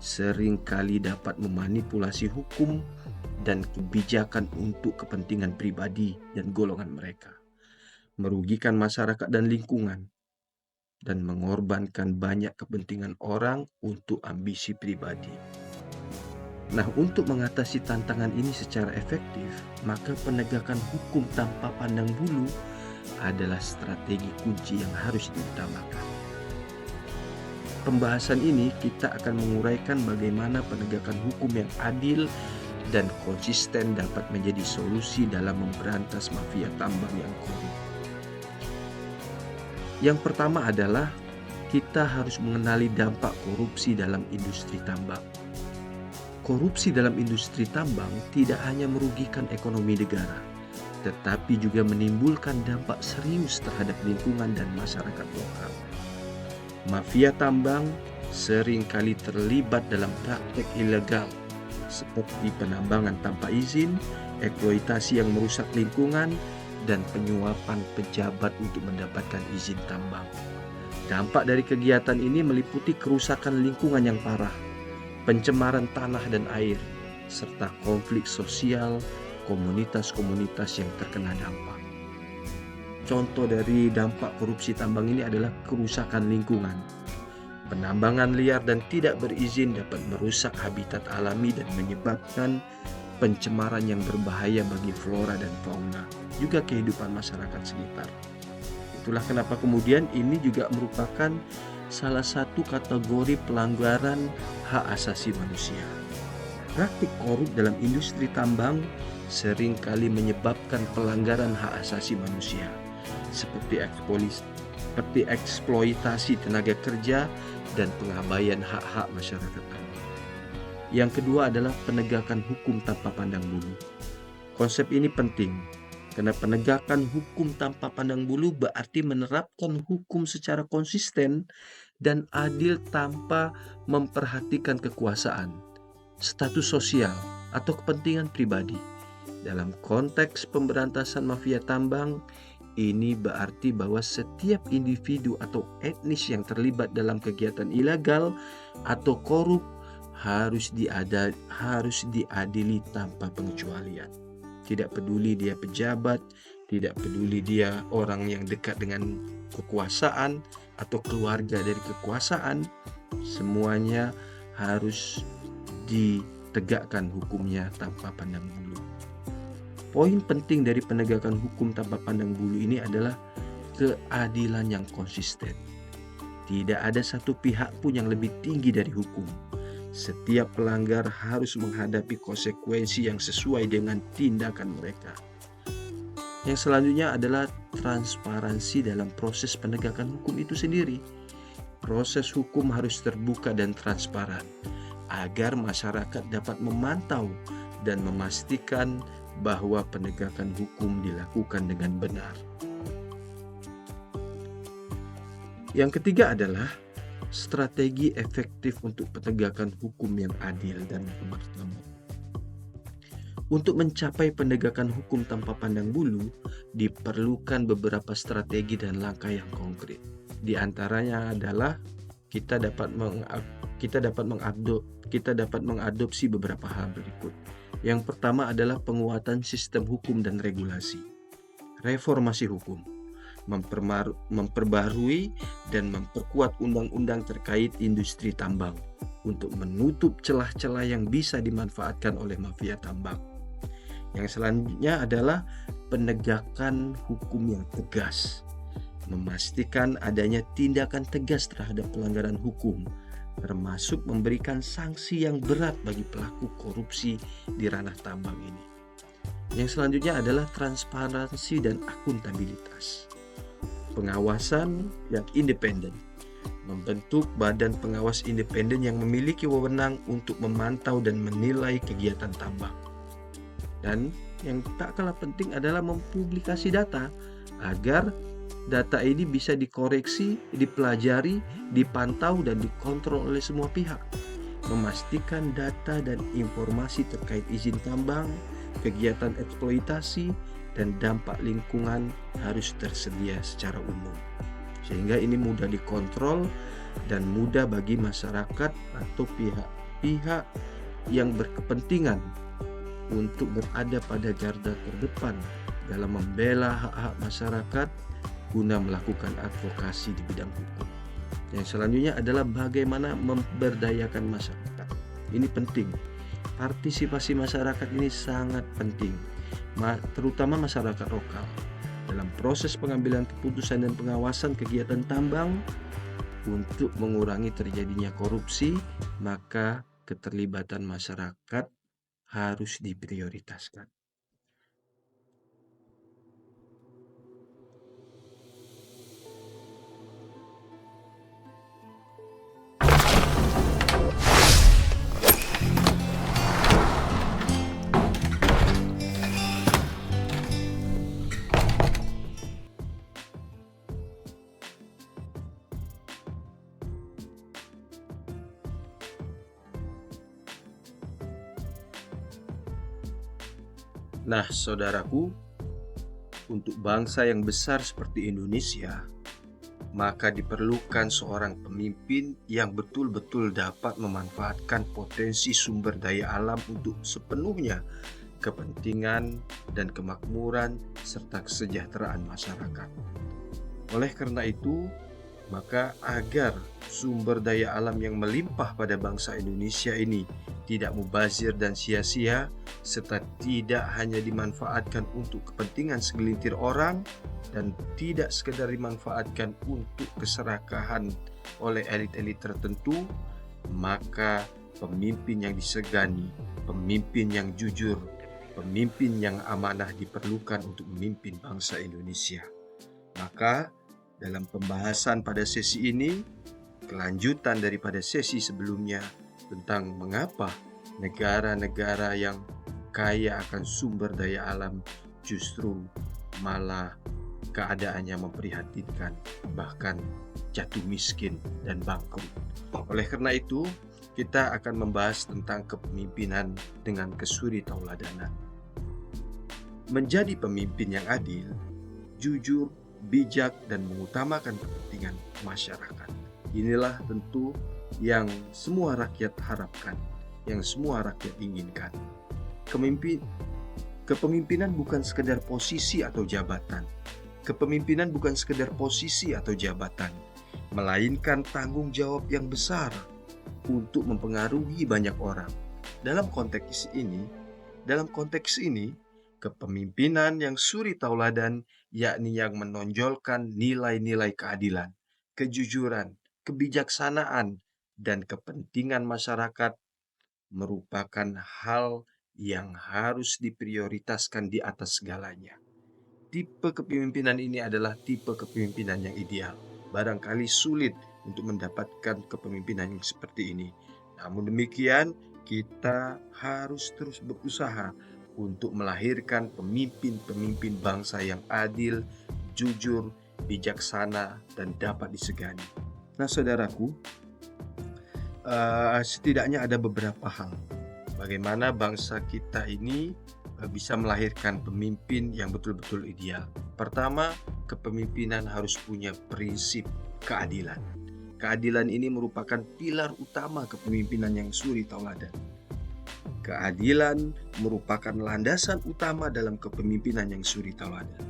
sering kali dapat memanipulasi hukum dan kebijakan untuk kepentingan pribadi dan golongan mereka, merugikan masyarakat dan lingkungan, dan mengorbankan banyak kepentingan orang untuk ambisi pribadi. Nah, untuk mengatasi tantangan ini secara efektif, maka penegakan hukum tanpa pandang bulu adalah strategi kunci yang harus diutamakan. Pembahasan ini kita akan menguraikan bagaimana penegakan hukum yang adil dan konsisten dapat menjadi solusi dalam memberantas mafia tambang yang korup. Yang pertama adalah kita harus mengenali dampak korupsi dalam industri tambang. Korupsi dalam industri tambang tidak hanya merugikan ekonomi negara, tetapi juga menimbulkan dampak serius terhadap lingkungan dan masyarakat lokal. Mafia tambang sering kali terlibat dalam praktek ilegal seperti penambangan tanpa izin, eksploitasi yang merusak lingkungan, dan penyuapan pejabat untuk mendapatkan izin tambang. Dampak dari kegiatan ini meliputi kerusakan lingkungan yang parah, pencemaran tanah dan air, serta konflik sosial komunitas-komunitas yang terkena dampak. Contoh dari dampak korupsi tambang ini adalah kerusakan lingkungan. Penambangan liar dan tidak berizin dapat merusak habitat alami dan menyebabkan pencemaran yang berbahaya bagi flora dan fauna, juga kehidupan masyarakat sekitar. Itulah kenapa kemudian ini juga merupakan salah satu kategori pelanggaran hak asasi manusia. Praktik korup dalam industri tambang sering kali menyebabkan pelanggaran hak asasi manusia, seperti eksploitasi tenaga kerja dan pengabaian hak-hak masyarakat tambang. Yang kedua adalah penegakan hukum tanpa pandang bulu. Konsep ini penting karena penegakan hukum tanpa pandang bulu berarti menerapkan hukum secara konsisten dan adil tanpa memperhatikan kekuasaan, status sosial, atau kepentingan pribadi. Dalam konteks pemberantasan mafia tambang, ini berarti bahwa setiap individu atau etnis yang terlibat dalam kegiatan ilegal atau korup harus diadili tanpa pengecualian. Tidak peduli dia pejabat, tidak peduli dia orang yang dekat dengan kekuasaan atau keluarga dari kekuasaan, semuanya harus ditegakkan hukumnya tanpa pandang bulu. Poin penting dari penegakan hukum tanpa pandang bulu ini adalah keadilan yang konsisten. Tidak ada satu pihak pun yang lebih tinggi dari hukum. Setiap pelanggar harus menghadapi konsekuensi yang sesuai dengan tindakan mereka. Yang selanjutnya adalah transparansi dalam proses penegakan hukum itu sendiri. Proses hukum harus terbuka dan transparan agar masyarakat dapat memantau dan memastikan bahwa penegakan hukum dilakukan dengan benar. Yang ketiga adalah strategi efektif untuk penegakan hukum yang adil dan bermartabat. Untuk mencapai penegakan hukum tanpa pandang bulu, diperlukan beberapa strategi dan langkah yang konkret. Di antaranya adalah kita dapat mengadopsi beberapa hal berikut. Yang pertama adalah penguatan sistem hukum dan regulasi. Reformasi hukum, memperbarui dan memperkuat undang-undang terkait industri tambang untuk menutup celah-celah yang bisa dimanfaatkan oleh mafia tambang. Yang selanjutnya adalah penegakan hukum yang tegas, memastikan adanya tindakan tegas terhadap pelanggaran hukum, termasuk memberikan sanksi yang berat bagi pelaku korupsi di ranah tambang ini. Yang selanjutnya adalah transparansi dan akuntabilitas. Pengawasan yang independen, membentuk badan pengawas independen yang memiliki wewenang untuk memantau dan menilai kegiatan tambang. Dan yang tak kalah penting adalah mempublikasi data agar data ini bisa dikoreksi, dipelajari, dipantau, dan dikontrol oleh semua pihak. Memastikan data dan informasi terkait izin tambang, kegiatan eksploitasi, dan dampak lingkungan harus tersedia secara umum. Sehingga ini mudah dikontrol dan mudah bagi masyarakat atau pihak-pihak yang berkepentingan untuk berada pada garda terdepan dalam membela hak-hak masyarakat guna melakukan advokasi di bidang hukum. Yang selanjutnya adalah bagaimana memberdayakan masyarakat. Ini penting. Partisipasi masyarakat ini sangat penting, terutama masyarakat lokal dalam proses pengambilan keputusan dan pengawasan kegiatan tambang. Untuk mengurangi terjadinya korupsi, maka keterlibatan masyarakat harus diprioritaskan. Nah, saudaraku, untuk bangsa yang besar seperti Indonesia, maka diperlukan seorang pemimpin yang betul-betul dapat memanfaatkan potensi sumber daya alam untuk sepenuhnya kepentingan dan kemakmuran serta kesejahteraan masyarakat. Oleh karena itu, maka agar sumber daya alam yang melimpah pada bangsa Indonesia ini tidak mubazir dan sia-sia, serta tidak hanya dimanfaatkan untuk kepentingan segelintir orang dan tidak sekedar dimanfaatkan untuk keserakahan oleh elit-elit tertentu, maka pemimpin yang disegani, pemimpin yang jujur, pemimpin yang amanah diperlukan untuk memimpin bangsa Indonesia. Maka dalam pembahasan pada sesi ini, kelanjutan daripada sesi sebelumnya tentang mengapa negara-negara yang kaya akan sumber daya alam justru malah keadaannya memprihatinkan, bahkan jatuh miskin dan bangkrut. Oleh karena itu, kita akan membahas tentang kepemimpinan dengan kesuritauladanan. Menjadi pemimpin yang adil, jujur, bijak, dan mengutamakan kepentingan masyarakat. Inilah tentu yang semua rakyat harapkan, yang semua rakyat inginkan. Kepemimpinan bukan sekedar posisi atau jabatan. Kepemimpinan bukan sekedar posisi atau jabatan, melainkan tanggung jawab yang besar untuk mempengaruhi banyak orang. Dalam konteks ini, kepemimpinan yang suri tauladan, yakni yang menonjolkan nilai-nilai keadilan, kejujuran, kebijaksanaan, dan kepentingan masyarakat merupakan hal yang harus diprioritaskan di atas segalanya. Tipe kepemimpinan ini adalah tipe kepemimpinan yang ideal. Barangkali sulit untuk mendapatkan kepemimpinan yang seperti ini. Namun demikian, kita harus terus berusaha untuk melahirkan pemimpin-pemimpin bangsa yang adil, jujur, bijaksana, dan dapat disegani. Nah, saudaraku, setidaknya ada beberapa hal bagaimana bangsa kita ini bisa melahirkan pemimpin yang betul-betul ideal. Pertama, kepemimpinan harus punya prinsip keadilan. Keadilan ini merupakan pilar utama kepemimpinan yang suri tauladan. Keadilan merupakan landasan utama dalam kepemimpinan yang suri tauladan.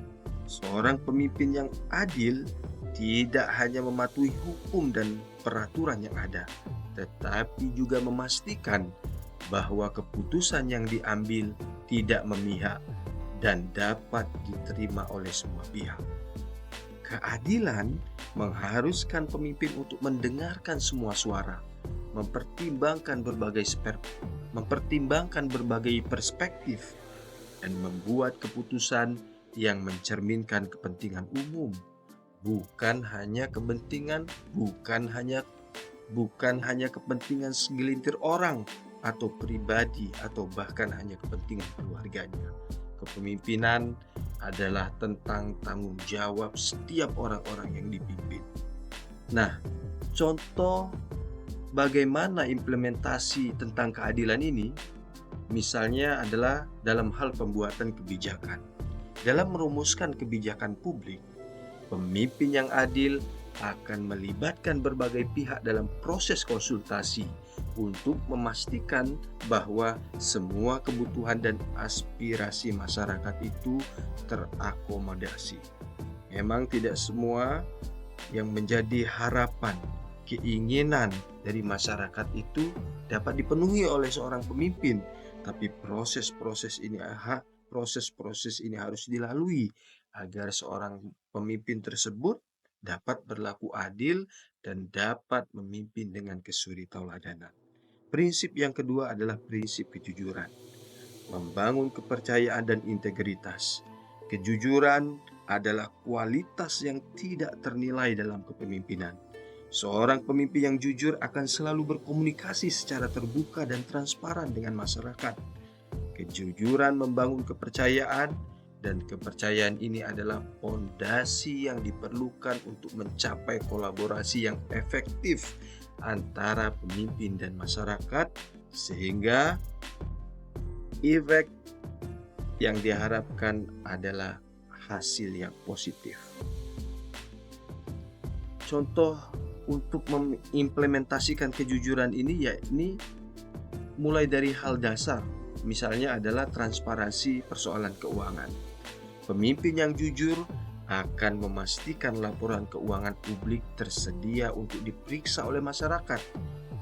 Seorang pemimpin yang adil tidak hanya mematuhi hukum dan peraturan yang ada, tetapi juga memastikan bahwa keputusan yang diambil tidak memihak dan dapat diterima oleh semua pihak. Keadilan mengharuskan pemimpin untuk mendengarkan semua suara, mempertimbangkan berbagai perspektif, dan membuat keputusan yang mencerminkan kepentingan umum, bukan hanya kepentingan segelintir orang atau pribadi, atau bahkan hanya kepentingan keluarganya. Kepemimpinan adalah tentang tanggung jawab setiap orang-orang yang dipimpin. Nah, contoh bagaimana implementasi tentang keadilan ini misalnya adalah dalam hal pembuatan kebijakan. Dalam merumuskan kebijakan publik, pemimpin yang adil akan melibatkan berbagai pihak dalam proses konsultasi untuk memastikan bahwa semua kebutuhan dan aspirasi masyarakat itu terakomodasi. Memang tidak semua yang menjadi harapan, keinginan dari masyarakat itu dapat dipenuhi oleh seorang pemimpin, tapi proses-proses ini harus dilalui agar seorang pemimpin tersebut dapat berlaku adil dan dapat memimpin dengan kesuri tauladanan. Prinsip yang kedua adalah prinsip kejujuran. Membangun kepercayaan dan integritas. Kejujuran adalah kualitas yang tidak ternilai dalam kepemimpinan. Seorang pemimpin yang jujur akan selalu berkomunikasi secara terbuka dan transparan dengan masyarakat. Kejujuran membangun kepercayaan, dan kepercayaan ini adalah fondasi yang diperlukan untuk mencapai kolaborasi yang efektif antara pemimpin dan masyarakat, sehingga efek yang diharapkan adalah hasil yang positif. Contoh untuk mengimplementasikan kejujuran ini yakni mulai dari hal dasar, misalnya adalah transparansi persoalan keuangan. Pemimpin yang jujur akan memastikan laporan keuangan publik tersedia untuk diperiksa oleh masyarakat,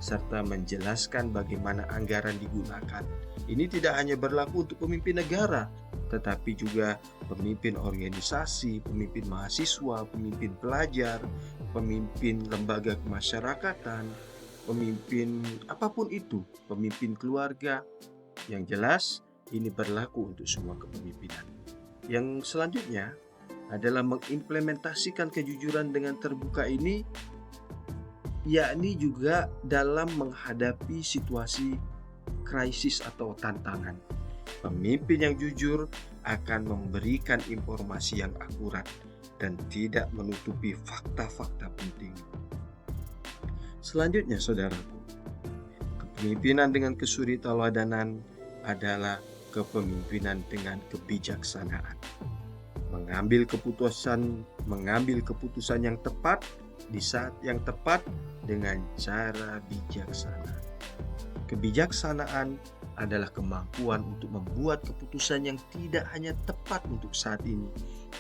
serta menjelaskan bagaimana anggaran digunakan. Ini tidak hanya berlaku untuk pemimpin negara, tetapi juga pemimpin organisasi, pemimpin mahasiswa, pemimpin pelajar, pemimpin lembaga kemasyarakatan, pemimpin apapun itu, pemimpin keluarga. Yang jelas, ini berlaku untuk semua kepemimpinan. Yang selanjutnya adalah mengimplementasikan kejujuran dengan terbuka ini, yakni juga dalam menghadapi situasi krisis atau tantangan. Pemimpin yang jujur akan memberikan informasi yang akurat dan tidak menutupi fakta-fakta penting. Selanjutnya, saudaraku, kepemimpinan dengan kesuri tauladanan adalah kepemimpinan dengan kebijaksanaan. Mengambil keputusan yang tepat di saat yang tepat dengan cara bijaksana. Kebijaksanaan adalah kemampuan untuk membuat keputusan yang tidak hanya tepat untuk saat ini,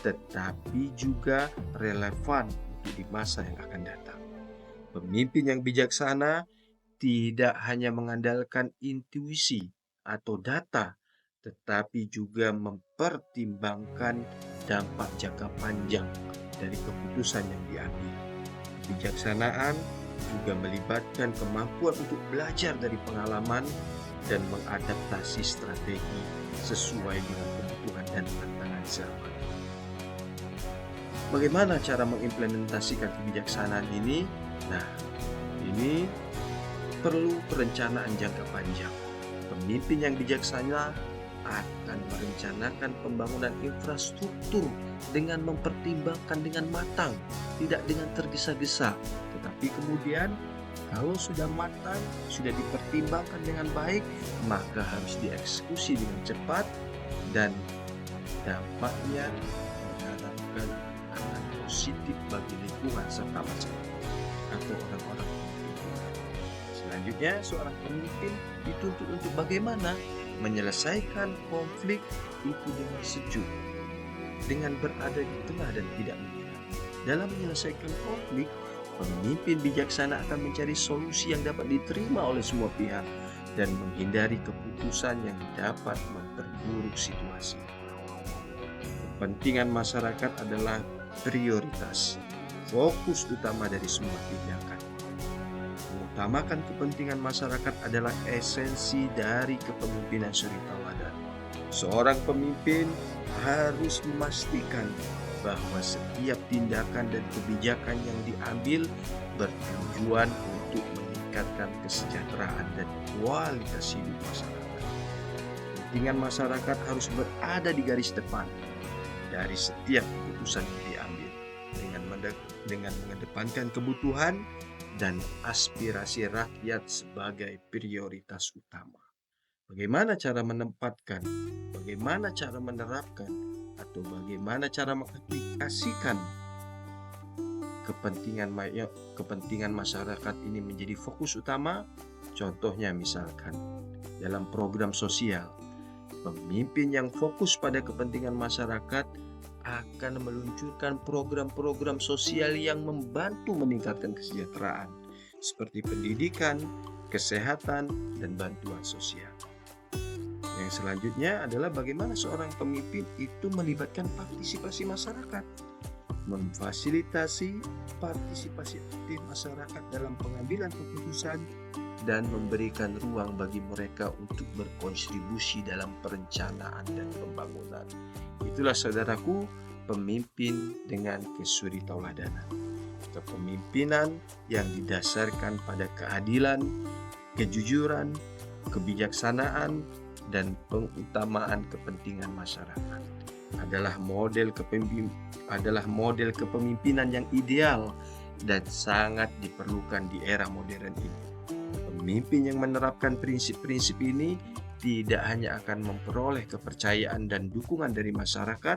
tetapi juga relevan untuk di masa yang akan datang. Pemimpin yang bijaksana tidak hanya mengandalkan intuisi atau data, tetapi juga mempertimbangkan dampak jangka panjang dari keputusan yang diambil. Kebijaksanaan juga melibatkan kemampuan untuk belajar dari pengalaman dan mengadaptasi strategi sesuai dengan kebutuhan dan tantangan zaman. Bagaimana cara mengimplementasikan kebijaksanaan ini? Nah, ini perlu perencanaan jangka panjang. Pemimpin yang bijaksana akan merencanakan pembangunan infrastruktur dengan mempertimbangkan dengan matang, tidak dengan tergesa-gesa. Tetapi kemudian kalau sudah matang, sudah dipertimbangkan dengan baik, maka harus dieksekusi dengan cepat dan dampaknya diharapkan akan positif bagi lingkungan serta masyarakat atau orang-orang di lingkungan. Selanjutnya, seorang pemimpin dituntut untuk bagaimana menyelesaikan konflik itu dengan sejuk, dengan berada di tengah dan tidak menyerah. Dalam menyelesaikan konflik, pemimpin bijaksana akan mencari solusi yang dapat diterima oleh semua pihak dan menghindari keputusan yang dapat memperburuk situasi. Kepentingan masyarakat adalah prioritas, fokus utama dari semua kebijakan. Mengutamakan kepentingan masyarakat adalah esensi dari kepemimpinan suri tauladan. Seorang pemimpin harus memastikan bahwa setiap tindakan dan kebijakan yang diambil bertujuan untuk meningkatkan kesejahteraan dan kualitas hidup masyarakat. Kepentingan masyarakat harus berada di garis depan dari setiap keputusan yang diambil dengan mengedepankan kebutuhan dan aspirasi rakyat sebagai prioritas utama. Bagaimana cara menempatkan, bagaimana cara menerapkan atau bagaimana cara mengaplikasikan kepentingan masyarakat ini menjadi fokus utama. Contohnya misalkan dalam program sosial, pemimpin yang fokus pada kepentingan masyarakat akan meluncurkan program-program sosial yang membantu meningkatkan kesejahteraan seperti pendidikan, kesehatan, dan bantuan sosial. Yang selanjutnya adalah bagaimana seorang pemimpin itu melibatkan partisipasi masyarakat, memfasilitasi partisipasi aktif masyarakat dalam pengambilan keputusan, dan memberikan ruang bagi mereka untuk berkontribusi dalam perencanaan dan pembangunan. Itulah saudaraku, pemimpin dengan kesuritauladanan. Kepemimpinan yang didasarkan pada keadilan, kejujuran, kebijaksanaan, dan pengutamaan kepentingan masyarakat adalah model kepemimpinan yang ideal dan sangat diperlukan di era modern ini. Pemimpin yang menerapkan prinsip-prinsip ini tidak hanya akan memperoleh kepercayaan dan dukungan dari masyarakat,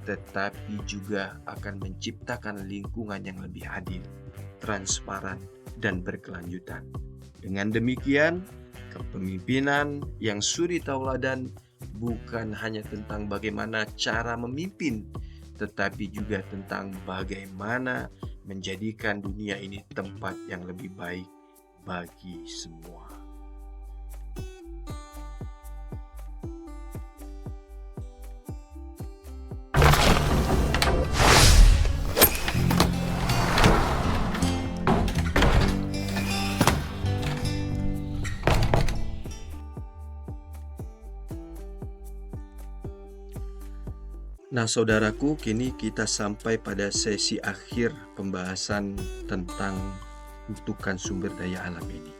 tetapi juga akan menciptakan lingkungan yang lebih adil, transparan, dan berkelanjutan. Dengan demikian, kepemimpinan yang suri tauladan bukan hanya tentang bagaimana cara memimpin, tetapi juga tentang bagaimana menjadikan dunia ini tempat yang lebih baik bagi semua. Nah, saudaraku, kini kita sampai pada sesi akhir pembahasan tentang kutukan sumber daya alam ini.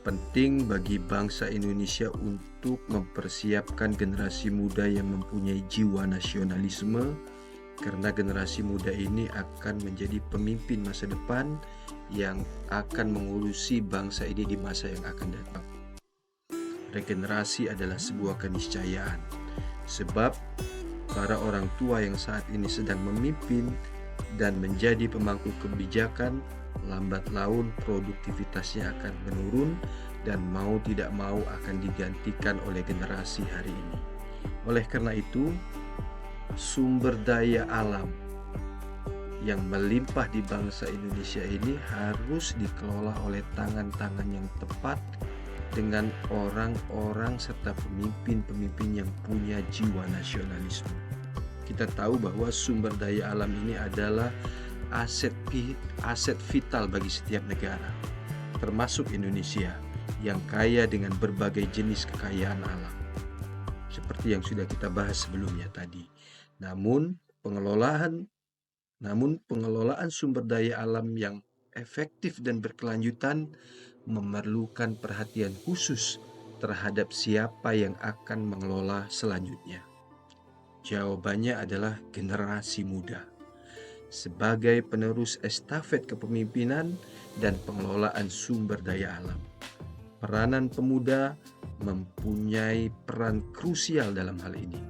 Penting bagi bangsa Indonesia untuk mempersiapkan generasi muda yang mempunyai jiwa nasionalisme, karena generasi muda ini akan menjadi pemimpin masa depan yang akan mengurusi bangsa ini di masa yang akan datang. Regenerasi adalah sebuah keniscayaan, sebab para orang tua yang saat ini sedang memimpin dan menjadi pemangku kebijakan, lambat laun produktivitasnya akan menurun dan mau tidak mau akan digantikan oleh generasi hari ini. Oleh karena itu, sumber daya alam yang melimpah di bangsa Indonesia ini harus dikelola oleh tangan-tangan yang tepat dengan orang-orang serta pemimpin-pemimpin yang punya jiwa nasionalisme. Kita tahu bahwa sumber daya alam ini adalah aset vital bagi setiap negara, termasuk Indonesia yang kaya dengan berbagai jenis kekayaan alam, seperti yang sudah kita bahas sebelumnya tadi. Namun pengelolaan sumber daya alam yang efektif dan berkelanjutan memerlukan perhatian khusus terhadap siapa yang akan mengelola selanjutnya. Jawabannya adalah generasi muda. Sebagai penerus estafet kepemimpinan dan pengelolaan sumber daya alam, peranan pemuda mempunyai peran krusial dalam hal ini.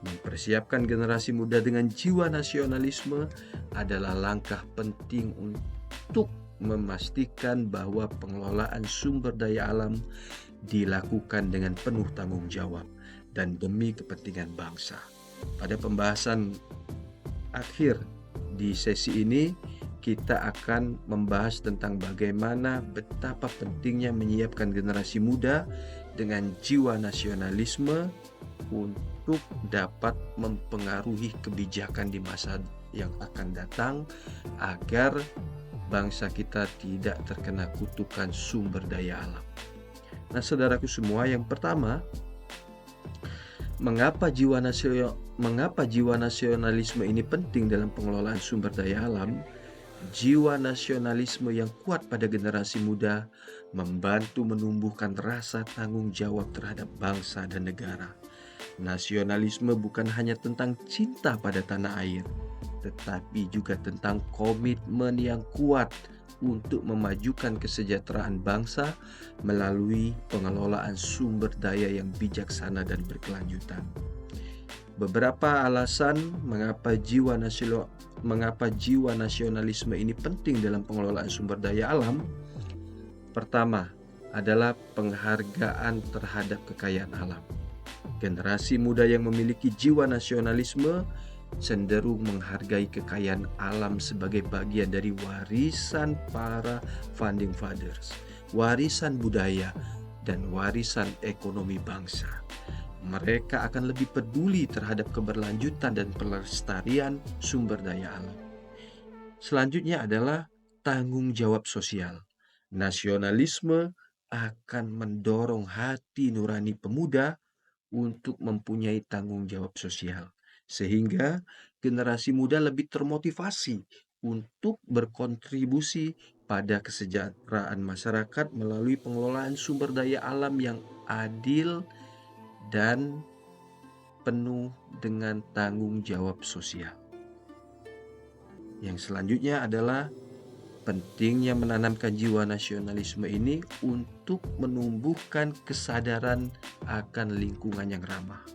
Mempersiapkan generasi muda dengan jiwa nasionalisme adalah langkah penting untuk memastikan bahwa pengelolaan sumber daya alam dilakukan dengan penuh tanggung jawab dan demi kepentingan bangsa. Pada pembahasan akhir di sesi ini, kita akan membahas tentang bagaimana betapa pentingnya menyiapkan generasi muda dengan jiwa nasionalisme untuk dapat mempengaruhi kebijakan di masa yang akan datang agar bangsa kita tidak terkena kutukan sumber daya alam. Nah, saudaraku semua, yang pertama, mengapa jiwa nasionalisme ini penting dalam pengelolaan sumber daya alam? Jiwa nasionalisme yang kuat pada generasi muda membantu menumbuhkan rasa tanggung jawab terhadap bangsa dan negara. Nasionalisme bukan hanya tentang cinta pada tanah air, tetapi juga tentang komitmen yang kuat untuk memajukan kesejahteraan bangsa melalui pengelolaan sumber daya yang bijaksana dan berkelanjutan. Beberapa alasan mengapa jiwa nasionalisme ini penting dalam pengelolaan sumber daya alam. Pertama adalah penghargaan terhadap kekayaan alam. Generasi muda yang memiliki jiwa nasionalisme cenderung menghargai kekayaan alam sebagai bagian dari warisan para founding fathers, warisan budaya, dan warisan ekonomi bangsa. Mereka akan lebih peduli terhadap keberlanjutan dan pelestarian sumber daya alam. Selanjutnya adalah tanggung jawab sosial. Nasionalisme akan mendorong hati nurani pemuda untuk mempunyai tanggung jawab sosial, sehingga generasi muda lebih termotivasi untuk berkontribusi pada kesejahteraan masyarakat melalui pengelolaan sumber daya alam yang adil dan penuh dengan tanggung jawab sosial. Yang selanjutnya adalah pentingnya menanamkan jiwa nasionalisme ini untuk menumbuhkan kesadaran akan lingkungan yang ramah.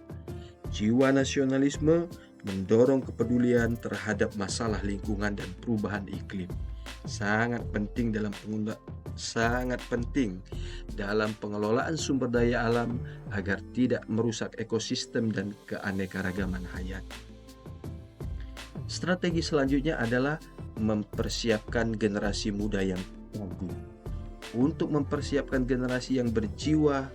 Jiwa nasionalisme mendorong kepedulian terhadap masalah lingkungan dan perubahan iklim. Sangat penting dalam pengelolaan sumber daya alam agar tidak merusak ekosistem dan keanekaragaman hayati. Strategi selanjutnya adalah mempersiapkan generasi muda yang tangguh. Untuk mempersiapkan generasi yang berjiwa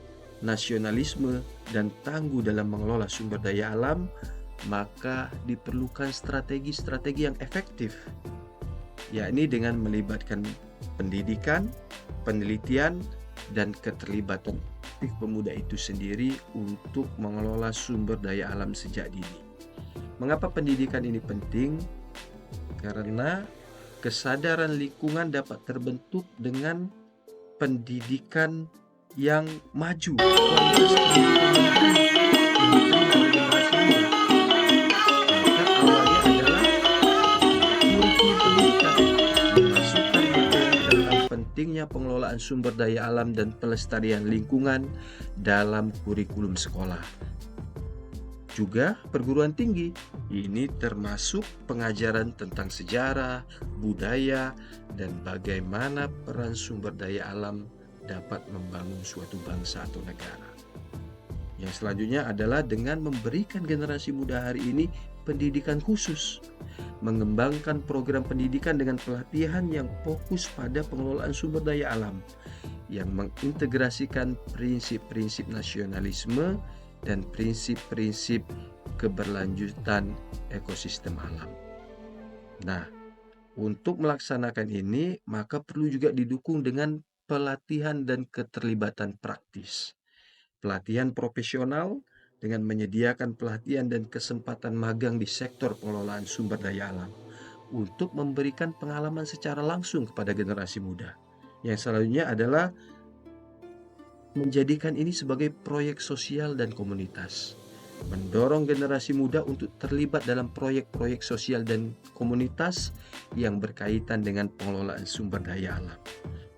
nasionalisme dan tangguh dalam mengelola sumber daya alam, maka diperlukan strategi-strategi yang efektif, yakni dengan melibatkan pendidikan, penelitian, dan keterlibatan aktif pemuda itu sendiri untuk mengelola sumber daya alam sejak dini. Mengapa pendidikan ini penting? Karena kesadaran lingkungan dapat terbentuk dengan pendidikan yang maju, kualitas pendidikan yang baik yang diterima oleh generasi muda. Maka awalnya adalah kurikulum pendidikan memasukkan materi tentang pentingnya pengelolaan sumber daya alam dan pelestarian lingkungan dalam kurikulum sekolah. Juga perguruan tinggi, ini termasuk pengajaran tentang sejarah, budaya, dan bagaimana peran sumber daya alam dapat membangun suatu bangsa atau negara. Yang selanjutnya adalah dengan memberikan generasi muda hari ini pendidikan khusus, mengembangkan program pendidikan dengan pelatihan yang fokus pada pengelolaan sumber daya alam, yang mengintegrasikan prinsip-prinsip nasionalisme dan prinsip-prinsip keberlanjutan ekosistem alam. Nah, untuk melaksanakan ini, maka perlu juga didukung dengan pelatihan dan keterlibatan praktis. Pelatihan profesional dengan menyediakan pelatihan dan kesempatan magang di sektor pengelolaan sumber daya alam untuk memberikan pengalaman secara langsung kepada generasi muda. Yang selanjutnya adalah menjadikan ini sebagai proyek sosial dan komunitas. Mendorong generasi muda untuk terlibat dalam proyek-proyek sosial dan komunitas yang berkaitan dengan pengelolaan sumber daya alam,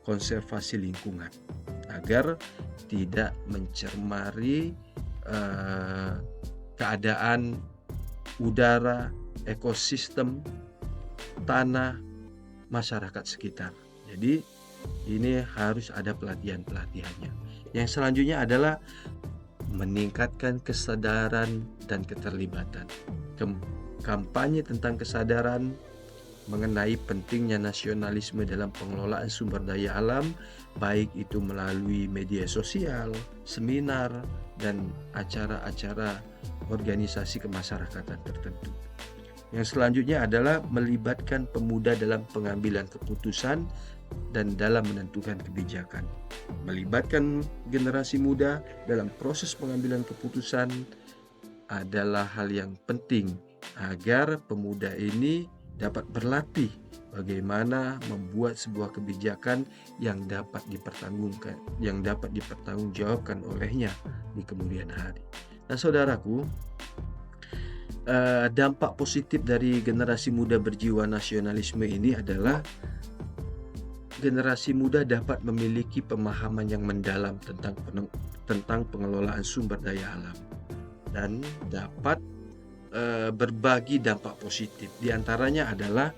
konservasi lingkungan, agar tidak mencemari keadaan udara, ekosistem, tanah, masyarakat sekitar. Jadi ini harus ada pelatihan-pelatihannya. Yang selanjutnya adalah meningkatkan kesadaran dan keterlibatan. Kampanye tentang kesadaran mengenai pentingnya nasionalisme dalam pengelolaan sumber daya alam, baik itu melalui media sosial, seminar, dan acara-acara organisasi kemasyarakatan tertentu. Yang selanjutnya adalah melibatkan pemuda dalam pengambilan keputusan dan dalam menentukan kebijakan. Melibatkan generasi muda dalam proses pengambilan keputusan adalah hal yang penting agar pemuda ini dapat berlatih bagaimana membuat sebuah kebijakan yang dapat dipertanggungjawabkan olehnya di kemudian hari. Nah, saudaraku, dampak positif dari generasi muda berjiwa nasionalisme ini adalah generasi muda dapat memiliki pemahaman yang mendalam tentang pengelolaan sumber daya alam dan dapat berbagi dampak positif. Di antaranya adalah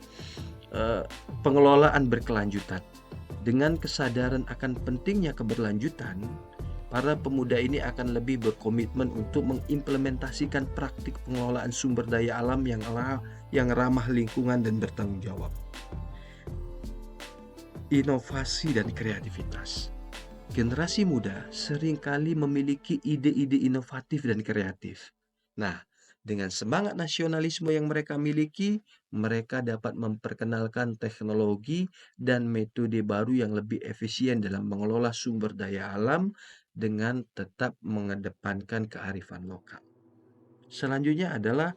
pengelolaan berkelanjutan. Dengan kesadaran akan pentingnya keberlanjutan, para pemuda ini akan lebih berkomitmen untuk mengimplementasikan praktik pengelolaan sumber daya alam yang ramah lingkungan dan bertanggung jawab. Inovasi dan kreativitas. Generasi muda seringkali memiliki ide-ide inovatif dan kreatif. Nah, dengan semangat nasionalisme yang mereka miliki, mereka dapat memperkenalkan teknologi dan metode baru yang lebih efisien dalam mengelola sumber daya alam dengan tetap mengedepankan kearifan lokal. Selanjutnya adalah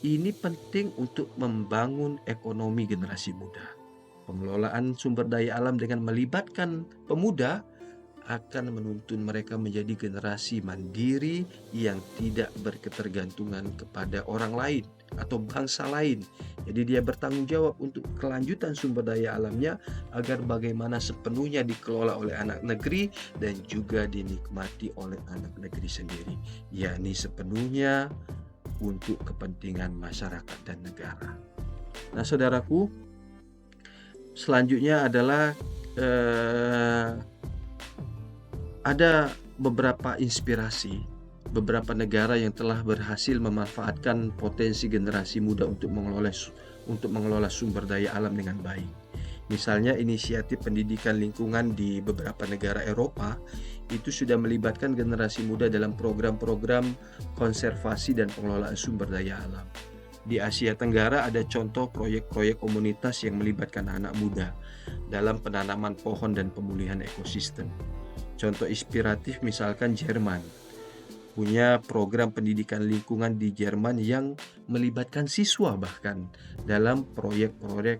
ini penting untuk membangun ekonomi generasi muda. Pengelolaan sumber daya alam dengan melibatkan pemuda akan menuntun mereka menjadi generasi mandiri yang tidak berketergantungan kepada orang lain atau bangsa lain. Jadi dia bertanggung jawab untuk kelanjutan sumber daya alamnya agar bagaimana sepenuhnya dikelola oleh anak negeri dan juga dinikmati oleh anak negeri sendiri, yakni sepenuhnya untuk kepentingan masyarakat dan negara. Nah, saudaraku, selanjutnya adalah ada beberapa inspirasi, beberapa negara yang telah berhasil memanfaatkan potensi generasi muda untuk mengelola sumber daya alam dengan baik. Misalnya inisiatif pendidikan lingkungan di beberapa negara Eropa itu sudah melibatkan generasi muda dalam program-program konservasi dan pengelolaan sumber daya alam. Di Asia Tenggara ada contoh proyek-proyek komunitas yang melibatkan anak muda dalam penanaman pohon dan pemulihan ekosistem. Contoh inspiratif misalkan Jerman punya program pendidikan lingkungan di Jerman yang melibatkan siswa bahkan dalam proyek-proyek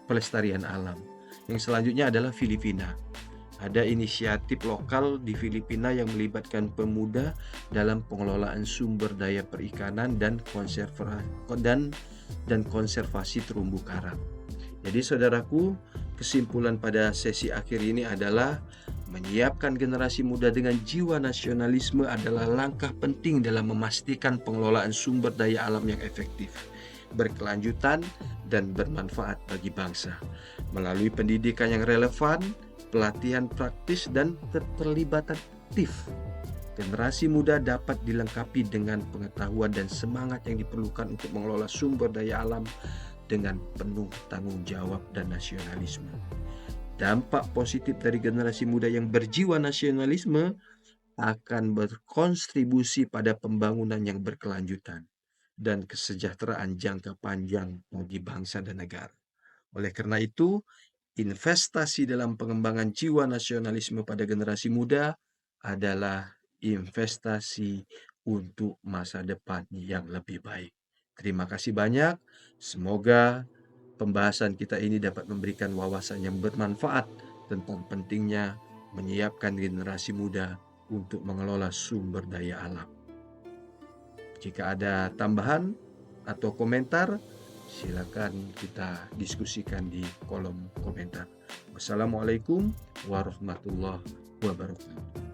pelestarian alam. Yang selanjutnya adalah Filipina. Ada inisiatif lokal di Filipina yang melibatkan pemuda dalam pengelolaan sumber daya perikanan dan konservasi terumbu karang. Jadi saudaraku, kesimpulan pada sesi akhir ini adalah menyiapkan generasi muda dengan jiwa nasionalisme adalah langkah penting dalam memastikan pengelolaan sumber daya alam yang efektif, berkelanjutan, dan bermanfaat bagi bangsa. Melalui pendidikan yang relevan, pelatihan praktis, dan keterlibatan aktif, generasi muda dapat dilengkapi dengan pengetahuan dan semangat yang diperlukan untuk mengelola sumber daya alam dengan penuh tanggung jawab dan nasionalisme. Dampak positif dari generasi muda yang berjiwa nasionalisme akan berkontribusi pada pembangunan yang berkelanjutan dan kesejahteraan jangka panjang bagi bangsa dan negara. Oleh karena itu, investasi dalam pengembangan jiwa nasionalisme pada generasi muda adalah investasi untuk masa depan yang lebih baik. Terima kasih banyak. Semoga pembahasan kita ini dapat memberikan wawasan yang bermanfaat tentang pentingnya menyiapkan generasi muda untuk mengelola sumber daya alam. Jika ada tambahan atau komentar, silakan kita diskusikan di kolom komentar. Wassalamualaikum warahmatullahi wabarakatuh.